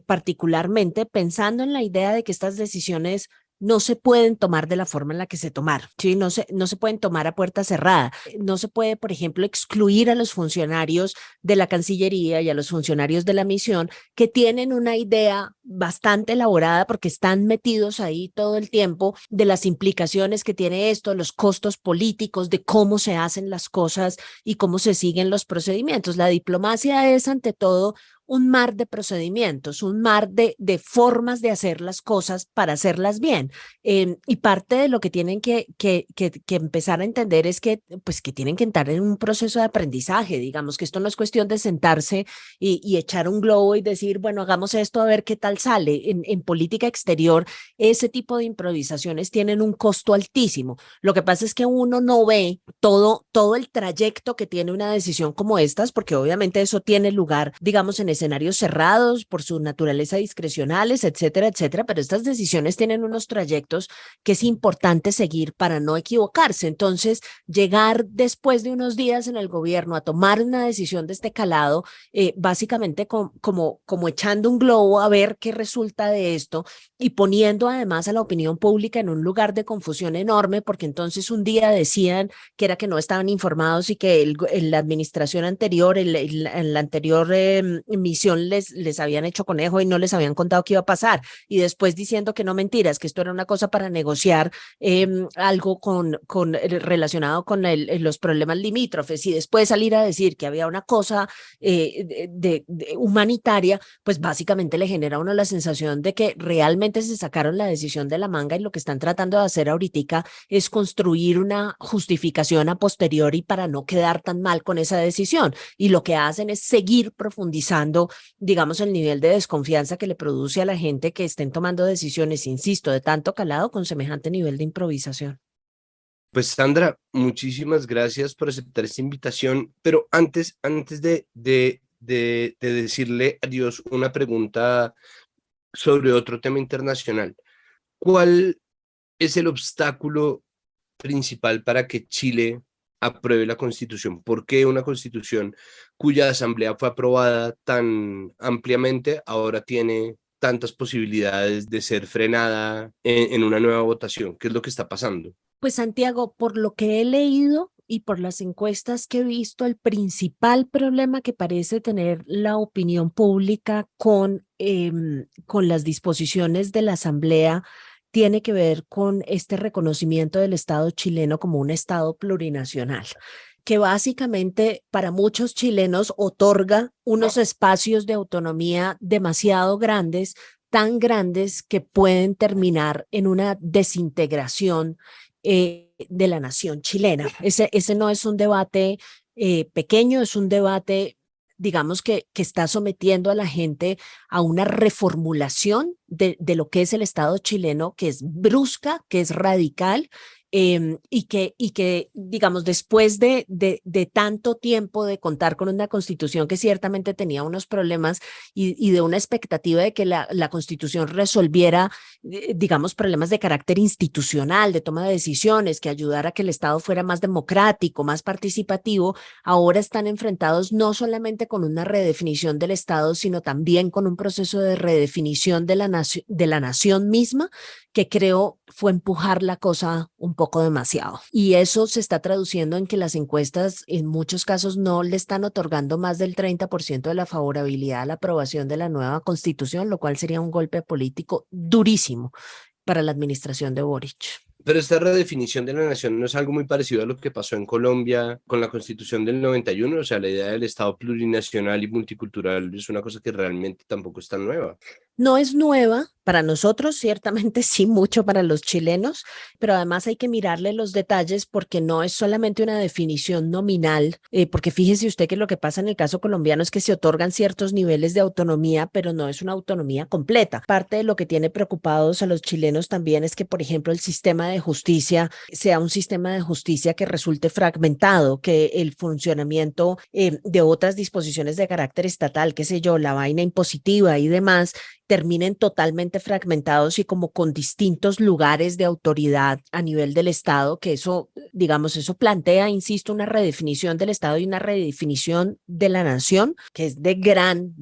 particularmente pensando en la idea de que estas decisiones no se pueden tomar de la forma en la que se tomaron, ¿sí? No se pueden tomar a puerta cerrada. No se puede, por ejemplo, excluir a los funcionarios de la Cancillería y a los funcionarios de la misión que tienen una idea bastante elaborada porque están metidos ahí todo el tiempo de las implicaciones que tiene esto, los costos políticos, de cómo se hacen las cosas y cómo se siguen los procedimientos. La diplomacia es, ante todo, un mar de procedimientos, un mar de formas de hacer las cosas para hacerlas bien. Y parte de lo que tienen que empezar a entender es que, pues, que tienen que entrar en un proceso de aprendizaje. Digamos que esto no es cuestión de sentarse y echar un globo y decir, bueno, hagamos esto a ver qué tal sale. En política exterior, ese tipo de improvisaciones tienen un costo altísimo. Lo que pasa es que uno no ve todo el trayecto que tiene una decisión como estas, porque obviamente eso tiene lugar, digamos, en escenarios cerrados por su naturaleza discrecionales, etcétera, etcétera, pero estas decisiones tienen unos trayectos que es importante seguir para no equivocarse. Entonces, llegar después de unos días en el gobierno a tomar una decisión de este calado, básicamente como echando un globo a ver qué resulta de esto y poniendo además a la opinión pública en un lugar de confusión enorme, porque entonces un día decían que era que no estaban informados y que la administración anterior, la anterior misión les habían hecho conejo y no les habían contado qué iba a pasar. Y después diciendo que no mentiras, que esto era una cosa para negociar algo relacionado con los problemas limítrofes y después salir a decir que había una cosa humanitaria, pues básicamente le genera a uno la sensación de que realmente se sacaron la decisión de la manga y lo que están tratando de hacer ahorita es construir una justificación a posteriori para no quedar tan mal con esa decisión. Y lo que hacen es seguir profundizando, digamos, el nivel de desconfianza que le produce a la gente que estén tomando decisiones, insisto, de tanto calado con semejante nivel de improvisación. Pues Sandra, muchísimas gracias por aceptar esta invitación, pero antes de decirle adiós, una pregunta sobre otro tema internacional. ¿Cuál es el obstáculo principal para que Chile apruebe la Constitución? ¿Por qué una Constitución cuya asamblea fue aprobada tan ampliamente ahora tiene tantas posibilidades de ser frenada en una nueva votación? ¿Qué es lo que está pasando? Pues Santiago, por lo que he leído y por las encuestas que he visto, el principal problema que parece tener la opinión pública con las disposiciones de la Asamblea tiene que ver con este reconocimiento del Estado chileno como un Estado plurinacional, que básicamente para muchos chilenos otorga unos espacios de autonomía demasiado grandes, tan grandes que pueden terminar en una desintegración de la nación chilena. Ese no es un debate pequeño, es un debate, digamos, que está sometiendo a la gente a una reformulación de lo que es el Estado chileno, que es brusca, que es radical. Y que, digamos, después de tanto tiempo de contar con una constitución que ciertamente tenía unos problemas y de una expectativa de que la constitución resolviera, digamos, problemas de carácter institucional, de toma de decisiones, que ayudara a que el Estado fuera más democrático, más participativo, ahora están enfrentados no solamente con una redefinición del Estado, sino también con un proceso de redefinición de la nación misma, que creo fue empujar la cosa un poco demasiado. Y eso se está traduciendo en que las encuestas en muchos casos no le están otorgando más del 30% de la favorabilidad a la aprobación de la nueva constitución, lo cual sería un golpe político durísimo para la administración de Boric. Pero esta redefinición de la nación no es algo muy parecido a lo que pasó en Colombia con la Constitución del 91, o sea, la idea del Estado plurinacional y multicultural es una cosa que realmente tampoco es tan nueva. No es nueva para nosotros, ciertamente sí, mucho para los chilenos, pero además hay que mirarle los detalles porque no es solamente una definición nominal, porque fíjese usted que lo que pasa en el caso colombiano es que se otorgan ciertos niveles de autonomía, pero no es una autonomía completa. Parte de lo que tiene preocupados a los chilenos también es que, por ejemplo, el sistema de justicia sea un sistema de justicia que resulte fragmentado, que el funcionamiento de otras disposiciones de carácter estatal, qué sé yo, la vaina impositiva y demás, terminen totalmente fragmentados y como con distintos lugares de autoridad a nivel del Estado, que eso, digamos, eso plantea, insisto, una redefinición del Estado y una redefinición de la nación que es de gran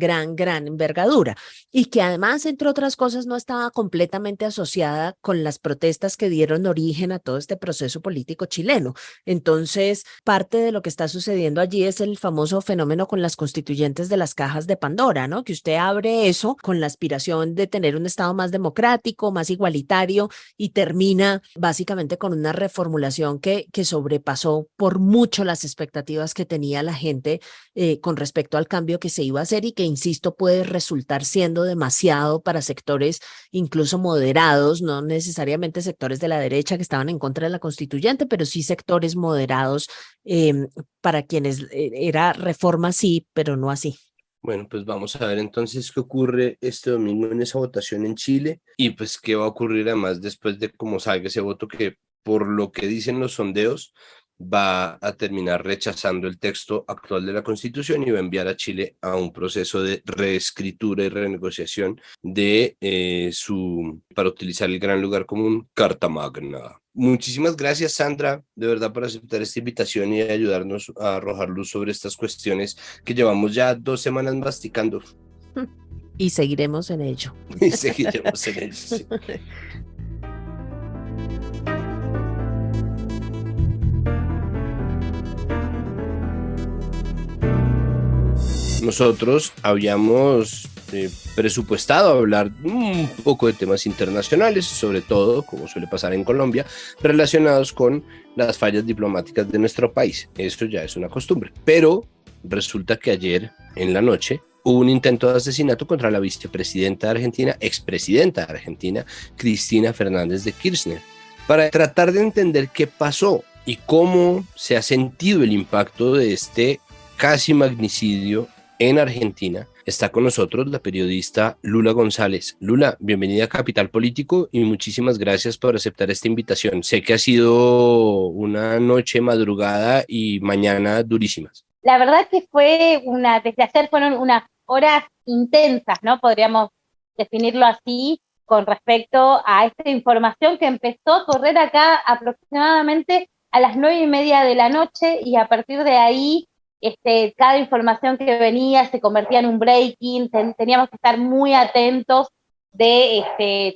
envergadura y que además, entre otras cosas, no estaba completamente asociada con las protestas que dieron origen a todo este proceso político chileno. Entonces, parte de lo que está sucediendo allí es el famoso fenómeno con las constituyentes de las cajas de Pandora, ¿no? Que usted abre eso con la aspiración aspiración de tener un Estado más democrático, más igualitario, y termina básicamente con una reformulación que sobrepasó por mucho las expectativas que tenía la gente con respecto al cambio que se iba a hacer y que, insisto, puede resultar siendo demasiado para sectores incluso moderados, no necesariamente sectores de la derecha que estaban en contra de la constituyente, pero sí sectores moderados para quienes era reforma sí, pero no así. Bueno, pues vamos a ver entonces qué ocurre este domingo en esa votación en Chile y pues qué va a ocurrir además después de cómo salga ese voto que por lo que dicen los sondeos va a terminar rechazando el texto actual de la Constitución y va a enviar a Chile a un proceso de reescritura y renegociación de para utilizar el gran lugar común, Carta Magna. Muchísimas gracias, Sandra, de verdad, por aceptar esta invitación y ayudarnos a arrojar luz sobre estas cuestiones que llevamos ya 2 semanas masticando. Y seguiremos en ello. Y seguiremos en ello, sí. Nosotros habíamos presupuestado hablar un poco de temas internacionales, sobre todo, como suele pasar en Colombia, relacionados con las fallas diplomáticas de nuestro país. Eso ya es una costumbre. Pero resulta que ayer en la noche hubo un intento de asesinato contra la vicepresidenta de Argentina, expresidenta de Argentina, Cristina Fernández de Kirchner. Para tratar de entender qué pasó y cómo se ha sentido el impacto de este casi magnicidio en Argentina, está con nosotros la periodista Lula González. Lula, bienvenida a Capital Político y muchísimas gracias por aceptar esta invitación. Sé que ha sido una noche, madrugada y mañana durísimas. La verdad que desde ayer fueron unas horas intensas, ¿no? Podríamos definirlo así, con respecto a esta información que empezó a correr acá aproximadamente a las 9:30 de la noche y a partir de ahí cada información que venía se convertía en un breaking, teníamos que estar muy atentos de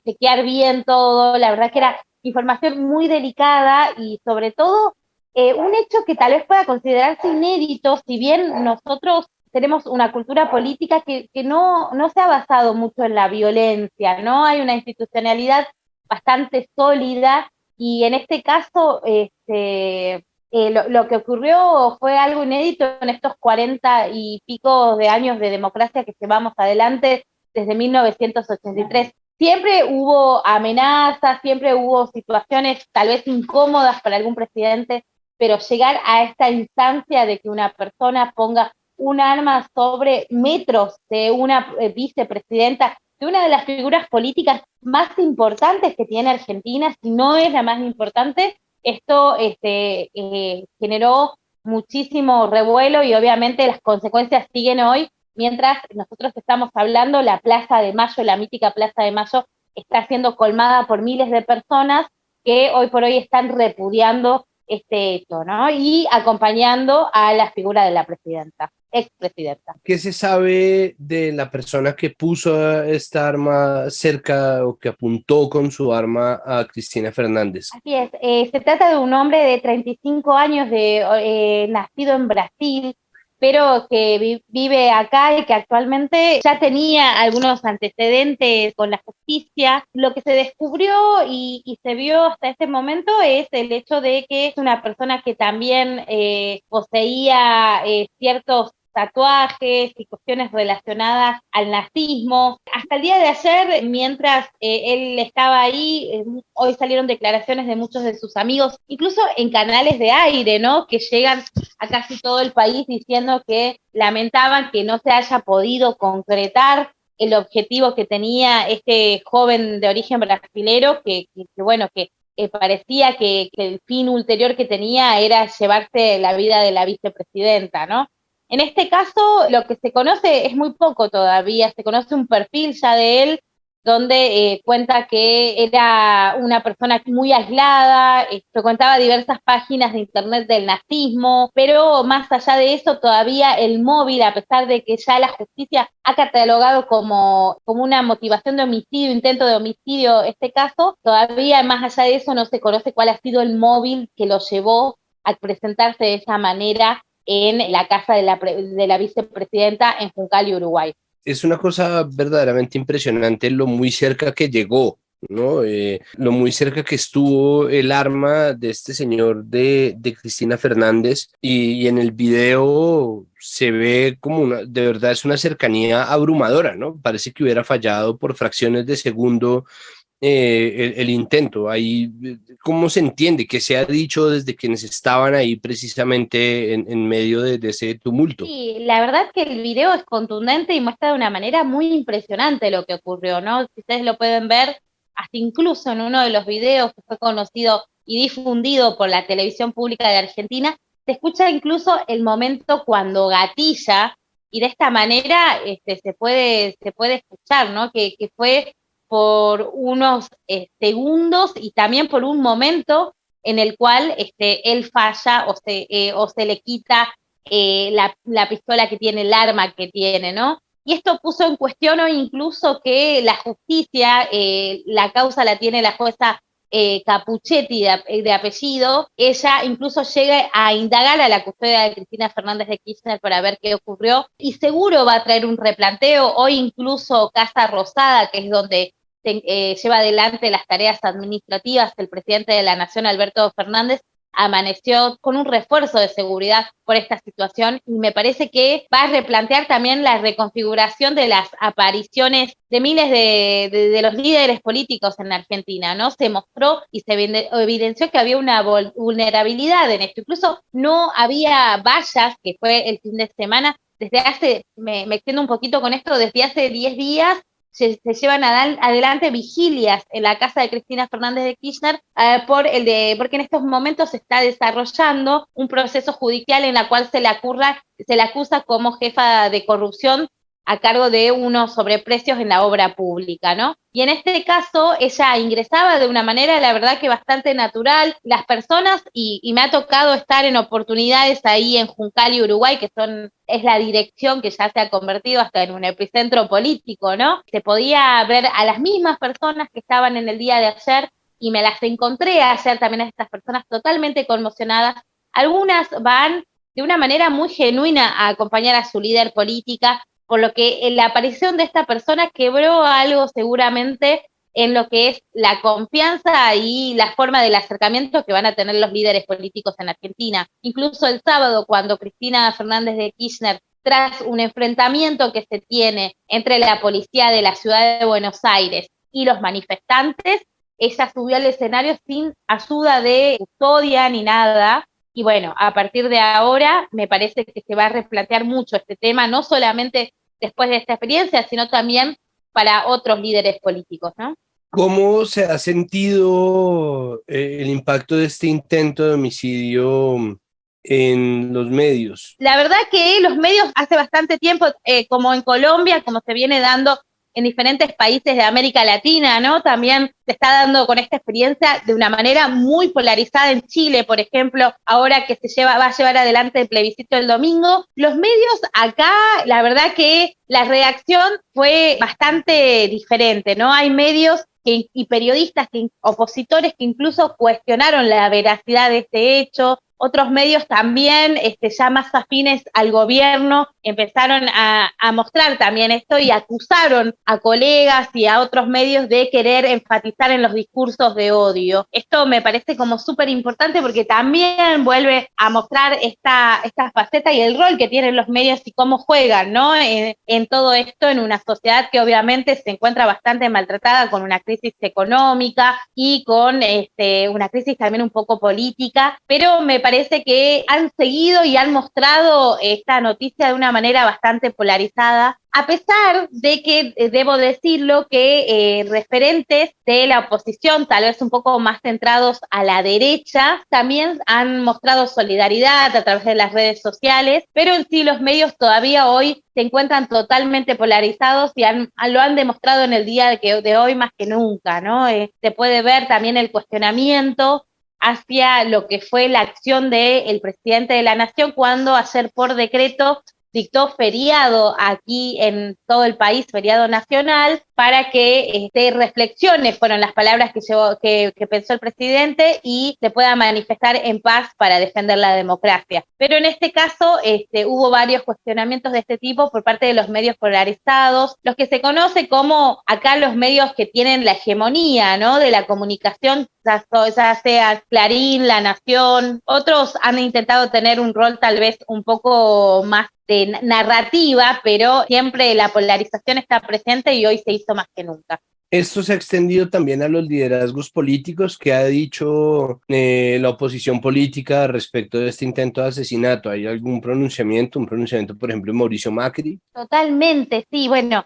chequear bien todo, la verdad que era información muy delicada y sobre todo un hecho que tal vez pueda considerarse inédito, si bien nosotros tenemos una cultura política que no se ha basado mucho en la violencia, ¿no? Hay una institucionalidad bastante sólida y en este caso lo que ocurrió fue algo inédito en estos 40 y pico de años de democracia que llevamos adelante desde 1983. Siempre hubo amenazas, siempre hubo situaciones tal vez incómodas para algún presidente, pero llegar a esta instancia de que una persona ponga un arma sobre metros de una vicepresidenta, de una de las figuras políticas más importantes que tiene Argentina, si no es la más importante, esto generó muchísimo revuelo y obviamente las consecuencias siguen hoy. Mientras nosotros estamos hablando, la Plaza de Mayo, la mítica Plaza de Mayo, está siendo colmada por miles de personas que hoy por hoy están repudiando este hecho, ¿no? Y acompañando a la figura de la expresidenta. ¿Qué se sabe de la persona que puso esta arma cerca o que apuntó con su arma a Cristina Fernández? Así es, se trata de un hombre de 35 años, nacido en Brasil, pero que vive acá y que actualmente ya tenía algunos antecedentes con la justicia. Lo que se descubrió y se vio hasta este momento es el hecho de que es una persona que también poseía ciertos tatuajes y cuestiones relacionadas al nazismo. Hasta el día de ayer, mientras él estaba ahí, hoy salieron declaraciones de muchos de sus amigos, incluso en canales de aire, ¿no? Que llegan a casi todo el país diciendo que lamentaban que no se haya podido concretar el objetivo que tenía este joven de origen brasilero, que parecía que el fin ulterior que tenía era llevarse la vida de la vicepresidenta, ¿no? En este caso, lo que se conoce es muy poco todavía, se conoce un perfil ya de él, donde cuenta que era una persona muy aislada, frecuentaba diversas páginas de internet del nazismo, pero más allá de eso, todavía el móvil, a pesar de que ya la justicia ha catalogado como una motivación de homicidio, intento de homicidio este caso, todavía más allá de eso no se conoce cuál ha sido el móvil que lo llevó a presentarse de esa manera en la casa de la vicepresidenta en Juncal y Uruguay. Es una cosa verdaderamente impresionante lo muy cerca que llegó, ¿no? Lo muy cerca que estuvo el arma de este señor de Cristina Fernández y en el video se ve como de verdad es una cercanía abrumadora, ¿no? Parece que hubiera fallado por fracciones de segundo el intento. Ahí, ¿cómo se entiende? ¿Qué se ha dicho desde quienes estaban ahí precisamente en medio de ese tumulto? Sí, la verdad que el video es contundente y muestra de una manera muy impresionante lo que ocurrió, ¿no? Si ustedes lo pueden ver, hasta incluso en uno de los videos que fue conocido y difundido por la televisión pública de Argentina, se escucha incluso el momento cuando gatilla y de esta manera se puede escuchar, ¿no? Que fue por unos segundos y también por un momento en el cual él falla o se le quita la pistola que tiene, el arma que tiene, ¿no? Y esto puso en cuestión hoy incluso que la justicia, la causa la tiene la jueza Capuchetti de apellido, ella incluso llega a indagar a la custodia de Cristina Fernández de Kirchner para ver qué ocurrió y seguro va a traer un replanteo. Hoy incluso Casa Rosada, que es donde lleva adelante las tareas administrativas el presidente de la Nación, Alberto Fernández, amaneció con un refuerzo de seguridad por esta situación y me parece que va a replantear también la reconfiguración de las apariciones de miles de los líderes políticos en Argentina, ¿no? Se mostró y se evidenció que había una vulnerabilidad en esto. Incluso no había vallas, que fue el fin de semana, desde hace, me extiendo un poquito con esto, desde hace 10 días se llevan adelante vigilias en la casa de Cristina Fernández de Kirchner porque en estos momentos se está desarrollando un proceso judicial en la cual se le acusa como jefa de corrupción a cargo de unos sobreprecios en la obra pública, ¿no? Y en este caso ella ingresaba de una manera, la verdad que bastante natural, las personas, y me ha tocado estar en oportunidades ahí en Juncal y Uruguay, es la dirección que ya se ha convertido hasta en un epicentro político, ¿no? Se podía ver a las mismas personas que estaban en el día de ayer, y me las encontré ayer también a estas personas totalmente conmocionadas. Algunas van de una manera muy genuina a acompañar a su líder política, por lo que la aparición de esta persona quebró algo seguramente en lo que es la confianza y la forma del acercamiento que van a tener los líderes políticos en Argentina. Incluso el sábado, cuando Cristina Fernández de Kirchner, tras un enfrentamiento que se tiene entre la policía de la ciudad de Buenos Aires y los manifestantes, ella subió al escenario sin ayuda de custodia ni nada. Y bueno, a partir de ahora me parece que se va a replantear mucho este tema, no solamente después de esta experiencia, sino también para otros líderes políticos, ¿no? ¿Cómo se ha sentido el impacto de este intento de homicidio en los medios? La verdad que los medios hace bastante tiempo, como en Colombia, como se viene dando en diferentes países de América Latina, ¿no? También se está dando con esta experiencia de una manera muy polarizada en Chile, por ejemplo, ahora que va a llevar adelante el plebiscito el domingo. Los medios acá, la verdad que la reacción fue bastante diferente, ¿no? Hay medios y periodistas, opositores que incluso cuestionaron la veracidad de este hecho. Otros medios también, ya más afines al gobierno, empezaron a mostrar también esto y acusaron a colegas y a otros medios de querer enfatizar en los discursos de odio. Esto me parece como súper importante porque también vuelve a mostrar esta faceta y el rol que tienen los medios y cómo juegan, ¿no? En todo esto, en una sociedad que obviamente se encuentra bastante maltratada, con una crisis económica y con una crisis también un poco política, pero me parece que han seguido y han mostrado esta noticia de una manera bastante polarizada, a pesar de que, debo decirlo, que referentes de la oposición, tal vez un poco más centrados a la derecha, también han mostrado solidaridad a través de las redes sociales, pero en sí los medios todavía hoy se encuentran totalmente polarizados y lo han demostrado en el día de hoy más que nunca, ¿no? Se puede ver también el cuestionamiento hacia lo que fue la acción del presidente de la Nación cuando ayer por decreto dictó feriado aquí en todo el país, feriado nacional, para que reflexiones, fueron las palabras que pensó el presidente, y se pueda manifestar en paz para defender la democracia. Pero en este caso hubo varios cuestionamientos de este tipo por parte de los medios polarizados, los que se conoce como acá los medios que tienen la hegemonía, ¿no?, de la comunicación, ya sea Clarín, La Nación. Otros han intentado tener un rol tal vez un poco más de narrativa, pero siempre la polarización está presente y hoy se hizo más que nunca. Esto se ha extendido también a los liderazgos políticos. ¿Qué ha dicho la oposición política respecto de este intento de asesinato? ¿Hay algún pronunciamiento? Un pronunciamiento, por ejemplo, de Mauricio Macri. Totalmente, sí, bueno.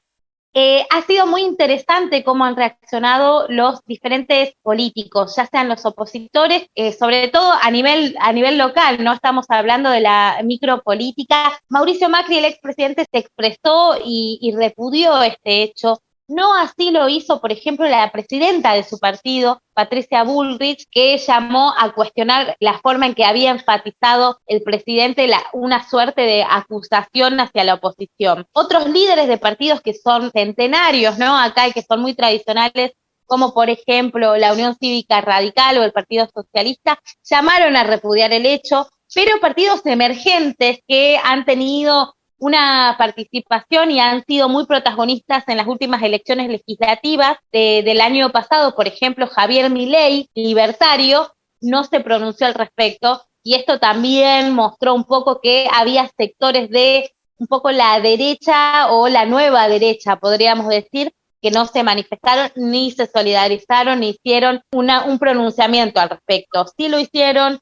Ha sido muy interesante cómo han reaccionado los diferentes políticos, ya sean los opositores, sobre todo a nivel local, no estamos hablando de la micropolítica. Mauricio Macri, el expresidente, se expresó y repudió este hecho. No así lo hizo, por ejemplo, la presidenta de su partido, Patricia Bullrich, que llamó a cuestionar la forma en que había enfatizado el presidente una suerte de acusación hacia la oposición. Otros líderes de partidos que son centenarios, ¿no?, acá, y que son muy tradicionales, como por ejemplo la Unión Cívica Radical o el Partido Socialista, llamaron a repudiar el hecho, pero partidos emergentes que han tenido una participación y han sido muy protagonistas en las últimas elecciones legislativas del año pasado, por ejemplo, Javier Milei, libertario, no se pronunció al respecto, y esto también mostró un poco que había sectores de un poco la derecha o la nueva derecha, podríamos decir, que no se manifestaron, ni se solidarizaron, ni hicieron un pronunciamiento al respecto. Sí lo hicieron,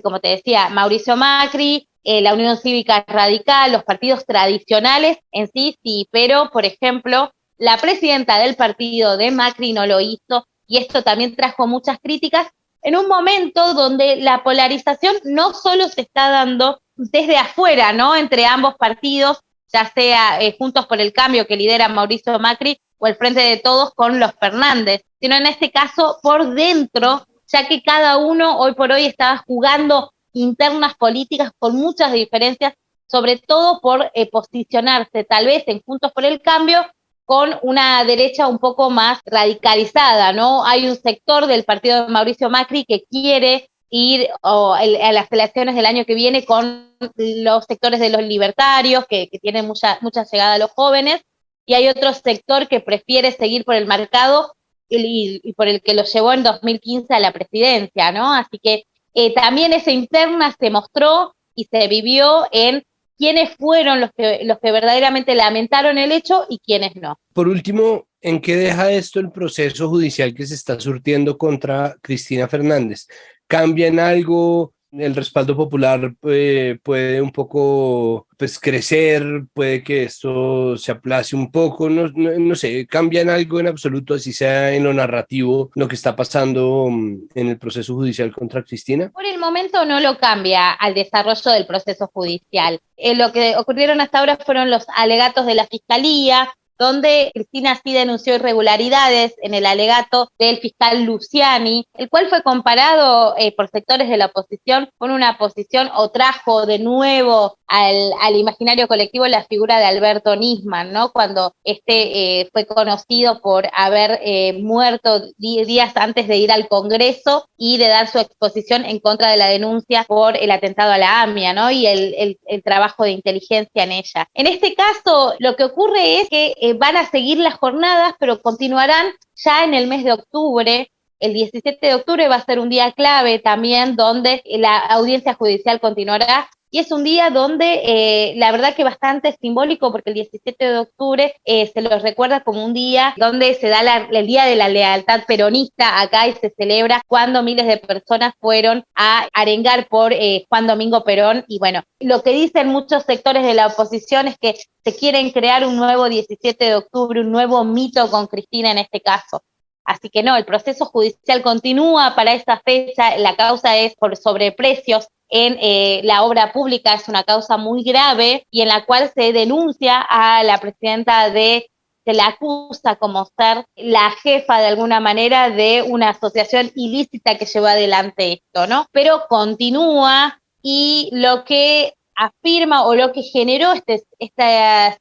como te decía, Mauricio Macri, la Unión Cívica Radical, los partidos tradicionales en sí, pero, por ejemplo, la presidenta del partido de Macri no lo hizo, y esto también trajo muchas críticas en un momento donde la polarización no solo se está dando desde afuera, ¿no?, entre ambos partidos, ya sea Juntos por el Cambio, que lidera Mauricio Macri, o el Frente de Todos con los Fernández, sino en este caso por dentro, ya que cada uno hoy por hoy estaba jugando internas políticas con muchas diferencias, sobre todo por posicionarse tal vez en Juntos por el Cambio con una derecha un poco más radicalizada, ¿no? Hay un sector del partido de Mauricio Macri que quiere ir a las elecciones del año que viene con los sectores de los libertarios, que tienen mucha llegada a los jóvenes, y hay otro sector que prefiere seguir por el mercado y por el que lo llevó en 2015 a la presidencia, ¿no? Así que también esa interna se mostró y se vivió en quiénes fueron los que verdaderamente lamentaron el hecho y quiénes no. Por último, ¿en qué deja esto el proceso judicial que se está surtiendo contra Cristina Fernández? ¿Cambia en algo? El respaldo popular puede un poco crecer, puede que esto se aplace un poco, no sé, ¿cambia en algo en absoluto, así sea en lo narrativo, lo que está pasando en el proceso judicial contra Cristina? Por el momento no lo cambia al desarrollo del proceso judicial. Lo que ocurrieron hasta ahora fueron los alegatos de la Fiscalía, donde Cristina sí denunció irregularidades en el alegato del fiscal Luciani, el cual fue comparado por sectores de la oposición con una posición, o trajo de nuevo al imaginario colectivo la figura de Alberto Nisman, ¿no?, cuando fue conocido por haber muerto días antes de ir al Congreso y de dar su exposición en contra de la denuncia por el atentado a la AMIA, ¿no?, y el trabajo de inteligencia en ella. En este caso, lo que ocurre es que van a seguir las jornadas, pero continuarán ya en el mes de octubre. El 17 de octubre va a ser un día clave también, donde la audiencia judicial continuará, y es un día donde la verdad que bastante simbólico, porque el 17 de octubre se lo recuerda como un día donde se da el Día de la Lealtad Peronista acá, y se celebra cuando miles de personas fueron a arengar por Juan Domingo Perón. Y bueno, lo que dicen muchos sectores de la oposición es que se quieren crear un nuevo 17 de octubre, un nuevo mito con Cristina en este caso. Así que no, el proceso judicial continúa para esa fecha. La causa es por sobreprecios en la obra pública, es una causa muy grave, y en la cual se denuncia a la presidenta se la acusa como ser la jefa de alguna manera de una asociación ilícita que llevó adelante esto, ¿no? Pero continúa, y lo que afirma o lo que generó este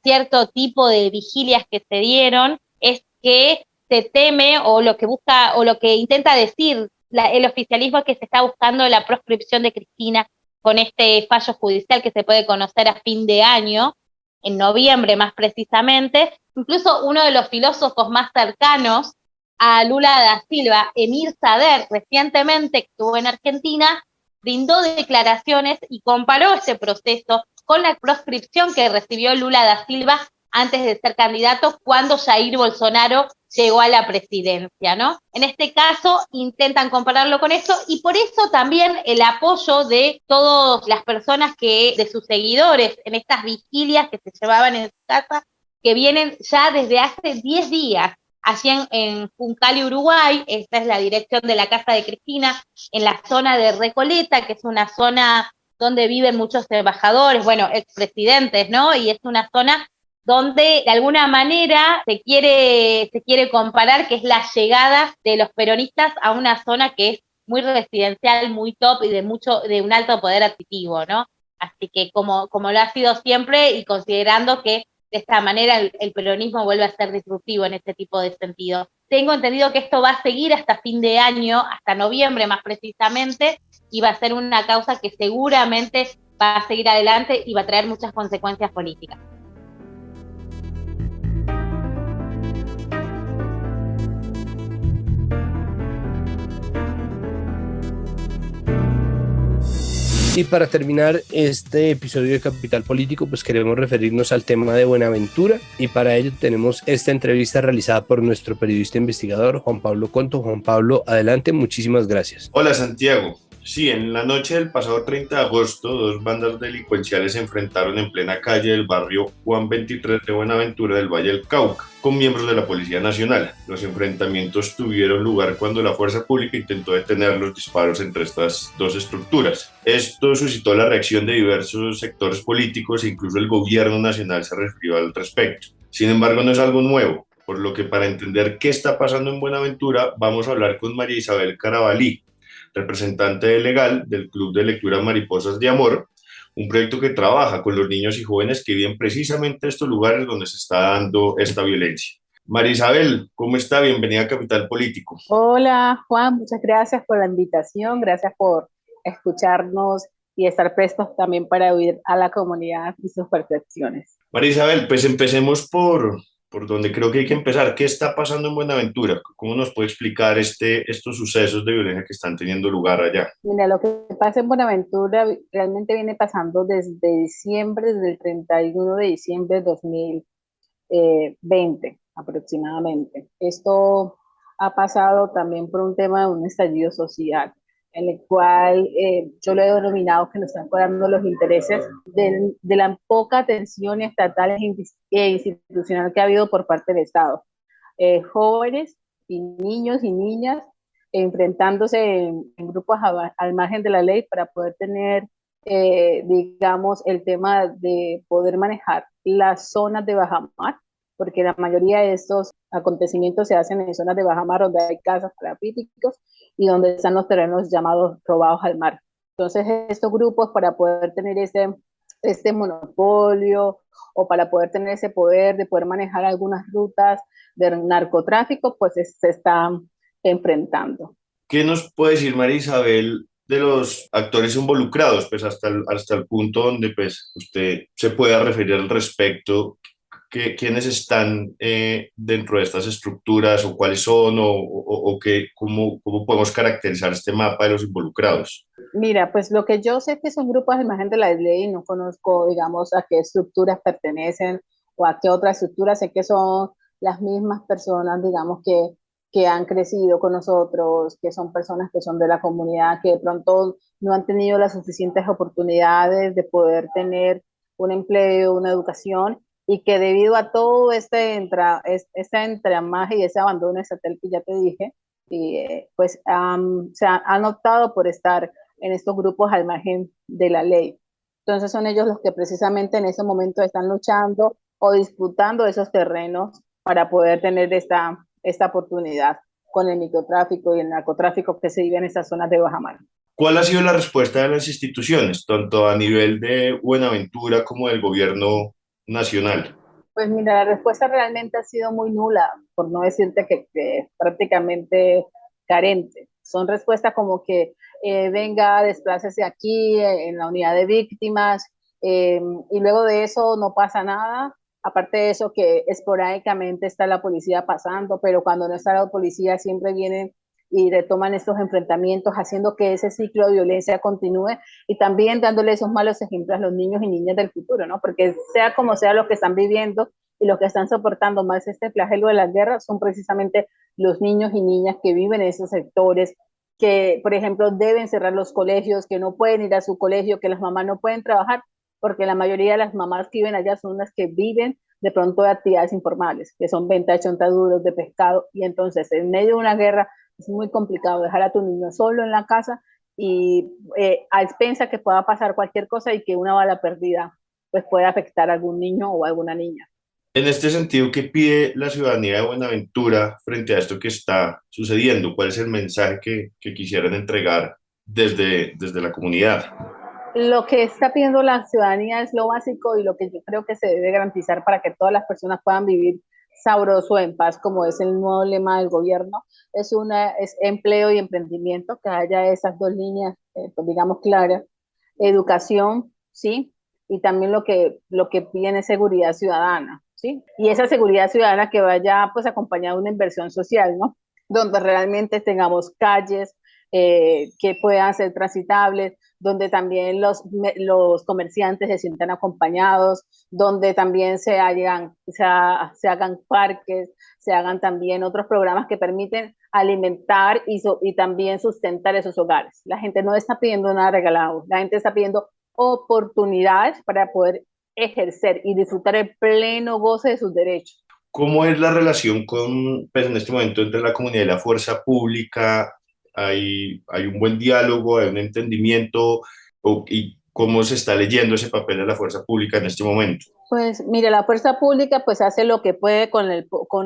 cierto tipo de vigilias que se dieron es que se teme o lo que busca o lo que intenta decir el oficialismo es que se está buscando la proscripción de Cristina con este fallo judicial que se puede conocer a fin de año, en noviembre más precisamente. Incluso uno de los filósofos más cercanos a Lula da Silva, Emir Sader, recientemente que estuvo en Argentina, brindó declaraciones y comparó este proceso con la proscripción que recibió Lula da Silva antes de ser candidato cuando Jair Bolsonaro llegó a la presidencia, ¿no? En este caso intentan compararlo con esto y por eso también el apoyo de todas las personas de sus seguidores en estas vigilias que se llevaban en su casa, que vienen ya desde hace 10 días. Allí en Juncal, Uruguay, esta es la dirección de la Casa de Cristina, en la zona de Recoleta, que es una zona donde viven muchos embajadores, bueno, expresidentes, ¿no? Y es una zona donde de alguna manera se quiere comparar que es la llegada de los peronistas a una zona que es muy residencial, muy top y de un alto poder adquisitivo, ¿no? Así que como lo ha sido siempre y considerando que de esta manera el peronismo vuelve a ser disruptivo en este tipo de sentido. Tengo entendido que esto va a seguir hasta fin de año, hasta noviembre más precisamente, y va a ser una causa que seguramente va a seguir adelante y va a traer muchas consecuencias políticas. Y para terminar este episodio de Capital Político, pues queremos referirnos al tema de Buenaventura y para ello tenemos esta entrevista realizada por nuestro periodista investigador Juan Pablo Conto. Juan Pablo, adelante, muchísimas gracias. Hola Santiago. Sí, en la noche del pasado 30 de agosto, dos bandas delincuenciales se enfrentaron en plena calle del barrio Juan 23 de Buenaventura del Valle del Cauca, con miembros de la Policía Nacional. Los enfrentamientos tuvieron lugar cuando la fuerza pública intentó detener los disparos entre estas dos estructuras. Esto suscitó la reacción de diversos sectores políticos e incluso el gobierno nacional se refirió al respecto. Sin embargo, no es algo nuevo, por lo que para entender qué está pasando en Buenaventura, vamos a hablar con María Isabel Carabalí, representante legal del Club de Lectura Mariposas de Amor, un proyecto que trabaja con los niños y jóvenes que viven precisamente en estos lugares donde se está dando esta violencia. María Isabel, ¿cómo está? Bienvenida a Capital Político. Hola Juan, muchas gracias por la invitación, gracias por escucharnos y estar prestos también para oír a la comunidad y sus percepciones. María Isabel, pues empecemos por donde creo que hay que empezar. ¿Qué está pasando en Buenaventura? ¿Cómo nos puede explicar estos sucesos de violencia que están teniendo lugar allá? Mira, lo que pasa en Buenaventura realmente viene pasando desde diciembre, desde el 31 de diciembre de 2020 aproximadamente. Esto ha pasado también por un tema de un estallido social, en el cual yo lo he denominado que nos están cobrando los intereses de la poca atención estatal e institucional que ha habido por parte del Estado. Jóvenes y niños y niñas enfrentándose en grupos al margen de la ley para poder tener, digamos, el tema de poder manejar las zonas de bajamar, porque la mayoría de estos acontecimientos se hacen en zonas de bajamar donde hay casas para críticos y donde están los terrenos llamados robados al mar. Entonces estos grupos, para poder tener este monopolio o para poder tener ese poder de poder manejar algunas rutas de narcotráfico, pues se están enfrentando. ¿Qué nos puede decir María Isabel de los actores involucrados, pues hasta el punto donde pues usted se pueda referir al respecto? ¿Quiénes están dentro de estas estructuras o cuáles son cómo podemos caracterizar este mapa de los involucrados? Mira, pues lo que yo sé es que son grupos al margen de la ley, no conozco, digamos, a qué estructuras pertenecen o a qué otras estructuras, sé que son las mismas personas, digamos, que han crecido con nosotros, que son personas que son de la comunidad, que de pronto no han tenido las suficientes oportunidades de poder tener un empleo, una educación, y que debido a todo este entramaje y ese abandono estatal que ya te dije, pues han optado por estar en estos grupos al margen de la ley. Entonces son ellos los que precisamente en ese momento están luchando o disputando esos terrenos para poder tener esta oportunidad con el microtráfico y el narcotráfico que se vive en estas zonas de bajamar. ¿Cuál ha sido la respuesta de las instituciones, tanto a nivel de Buenaventura como del gobierno nacional? Pues mira, la respuesta realmente ha sido muy nula, por no decirte que prácticamente carente. Son respuestas como que venga, desplácese aquí en la unidad de víctimas, y luego de eso no pasa nada. Aparte de eso, que esporádicamente está la policía pasando, pero cuando no está la policía siempre vienen y retoman estos enfrentamientos, haciendo que ese ciclo de violencia continúe y también dándole esos malos ejemplos a los niños y niñas del futuro, ¿no? Porque sea como sea lo que están viviendo y los que están soportando más este flagelo de la guerra son precisamente los niños y niñas que viven en esos sectores, que, por ejemplo, deben cerrar los colegios, que no pueden ir a su colegio, que las mamás no pueden trabajar, porque la mayoría de las mamás que viven allá son las que viven de pronto de actividades informales, que son venta de chontaduros, de pescado, y entonces en medio de una guerra es muy complicado dejar a tu niño solo en la casa y a expensa que pueda pasar cualquier cosa y que una bala perdida pues pueda afectar a algún niño o a alguna niña. En este sentido, ¿qué pide la ciudadanía de Buenaventura frente a esto que está sucediendo? ¿Cuál es el mensaje que quisieran entregar desde la comunidad? Lo que está pidiendo la ciudadanía es lo básico y lo que yo creo que se debe garantizar para que todas las personas puedan vivir sabroso, en paz, como es el nuevo lema del gobierno, es empleo y emprendimiento, que haya esas dos líneas, pues digamos, claras, educación, ¿sí? Y también lo que piden es seguridad ciudadana, ¿sí? Y esa seguridad ciudadana que vaya pues acompañada de una inversión social, ¿no? Donde realmente tengamos calles que puedan ser transitables, donde también los comerciantes se sientan acompañados, donde también se hagan parques, se hagan también otros programas que permiten alimentar y también sustentar esos hogares. La gente no está pidiendo nada regalado, la gente está pidiendo oportunidades para poder ejercer y disfrutar el pleno goce de sus derechos. ¿Cómo es la relación pues, en este momento entre la comunidad y la fuerza pública? ¿Hay un buen diálogo, hay un entendimiento? ¿Y cómo se está leyendo ese papel de la fuerza pública en este momento? Pues mire, la fuerza pública pues hace lo que puede con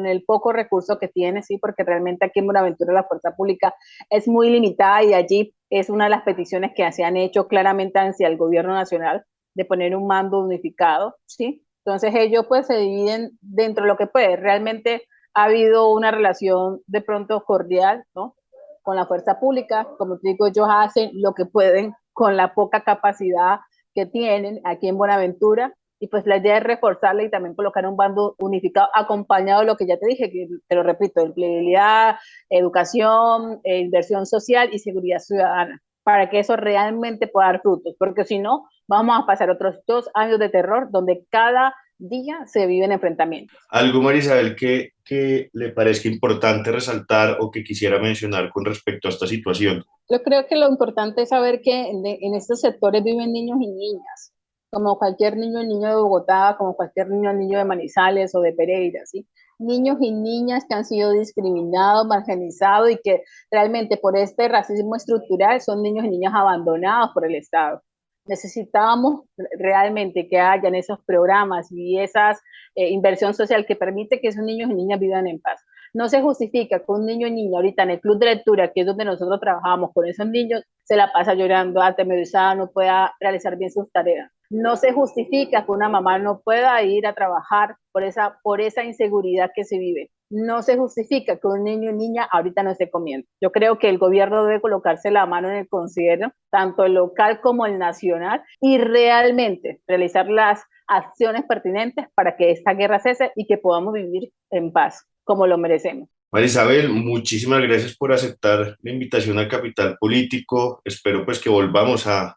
el poco recurso que tiene, sí, porque realmente aquí en Buenaventura la fuerza pública es muy limitada y allí es una de las peticiones que se han hecho claramente hacia el gobierno nacional de poner un mando unificado, sí. Entonces ellos pues se dividen dentro de lo que puede. Realmente ha habido una relación de pronto cordial, ¿no? Con la fuerza pública, como te digo, ellos hacen lo que pueden con la poca capacidad que tienen aquí en Buenaventura, y pues la idea es reforzarla y también colocar un bando unificado acompañado de lo que ya te dije, que te lo repito, empleabilidad, educación, inversión social y seguridad ciudadana, para que eso realmente pueda dar frutos, porque si no, vamos a pasar otros 2 años de terror donde cada día se viven enfrentamientos. ¿Algo, Marisabel, que le parezca importante resaltar o que quisiera mencionar con respecto a esta situación? Yo creo que lo importante es saber que en estos sectores viven niños y niñas, como cualquier niño y niño de Bogotá, como cualquier niño y niño de Manizales o de Pereira, ¿sí? Niños y niñas que han sido discriminados, marginalizados y que realmente por este racismo estructural son niños y niñas abandonados por el Estado. Necesitamos realmente que hayan esos programas y esa inversión social que permite que esos niños y niñas vivan en paz. No se justifica que un niño y niña ahorita en el club de lectura, que es donde nosotros trabajamos con esos niños, se la pasa llorando, atemorizada, no pueda realizar bien sus tareas. No se justifica que una mamá no pueda ir a trabajar por esa inseguridad que se vive. No se justifica que un niño y niña ahorita no esté comiendo. Yo creo que el gobierno debe colocarse la mano en el considero, tanto el local como el nacional, y realmente realizar las acciones pertinentes para que esta guerra cese y que podamos vivir en paz, como lo merecemos. Marisabel, muchísimas gracias por aceptar la invitación al Capital Político. Espero pues que volvamos a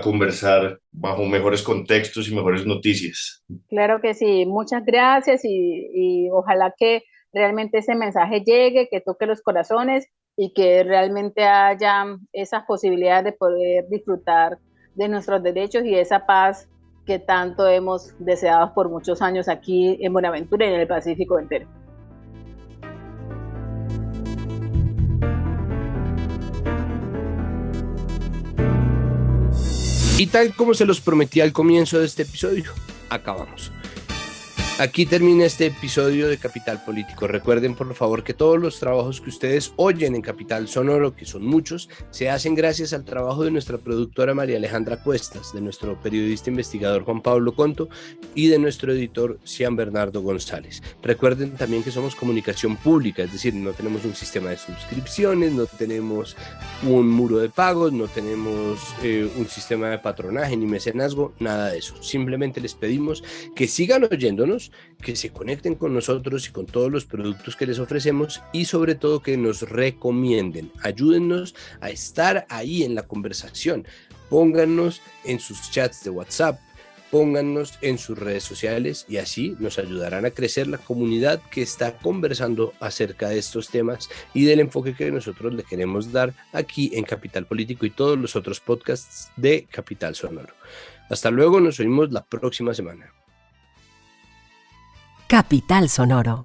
conversar bajo mejores contextos y mejores noticias. Claro que sí, muchas gracias y ojalá que realmente ese mensaje llegue, que toque los corazones y que realmente haya esas posibilidades de poder disfrutar de nuestros derechos y esa paz que tanto hemos deseado por muchos años aquí en Buenaventura y en el Pacífico entero. Y tal como se los prometí al comienzo de este episodio, acabamos. Aquí termina este episodio de Capital Político. Recuerden, por favor, que todos los trabajos que ustedes oyen en Capital Sonoro, que son muchos, se hacen gracias al trabajo de nuestra productora María Alejandra Cuestas, de nuestro periodista investigador Juan Pablo Conto y de nuestro editor Cian Bernardo González. Recuerden también que somos comunicación pública, es decir, no tenemos un sistema de suscripciones, no tenemos un muro de pagos, no tenemos un sistema de patronaje ni mecenazgo, nada de eso. Simplemente les pedimos que sigan oyéndonos, que se conecten con nosotros y con todos los productos que les ofrecemos y sobre todo que nos recomienden, ayúdennos a estar ahí en la conversación, póngannos en sus chats de WhatsApp, póngannos en sus redes sociales y así nos ayudarán a crecer la comunidad que está conversando acerca de estos temas y del enfoque que nosotros le queremos dar aquí en Capital Político y todos los otros podcasts de Capital Sonoro. Hasta luego, nos oímos la próxima semana. Capital Sonoro.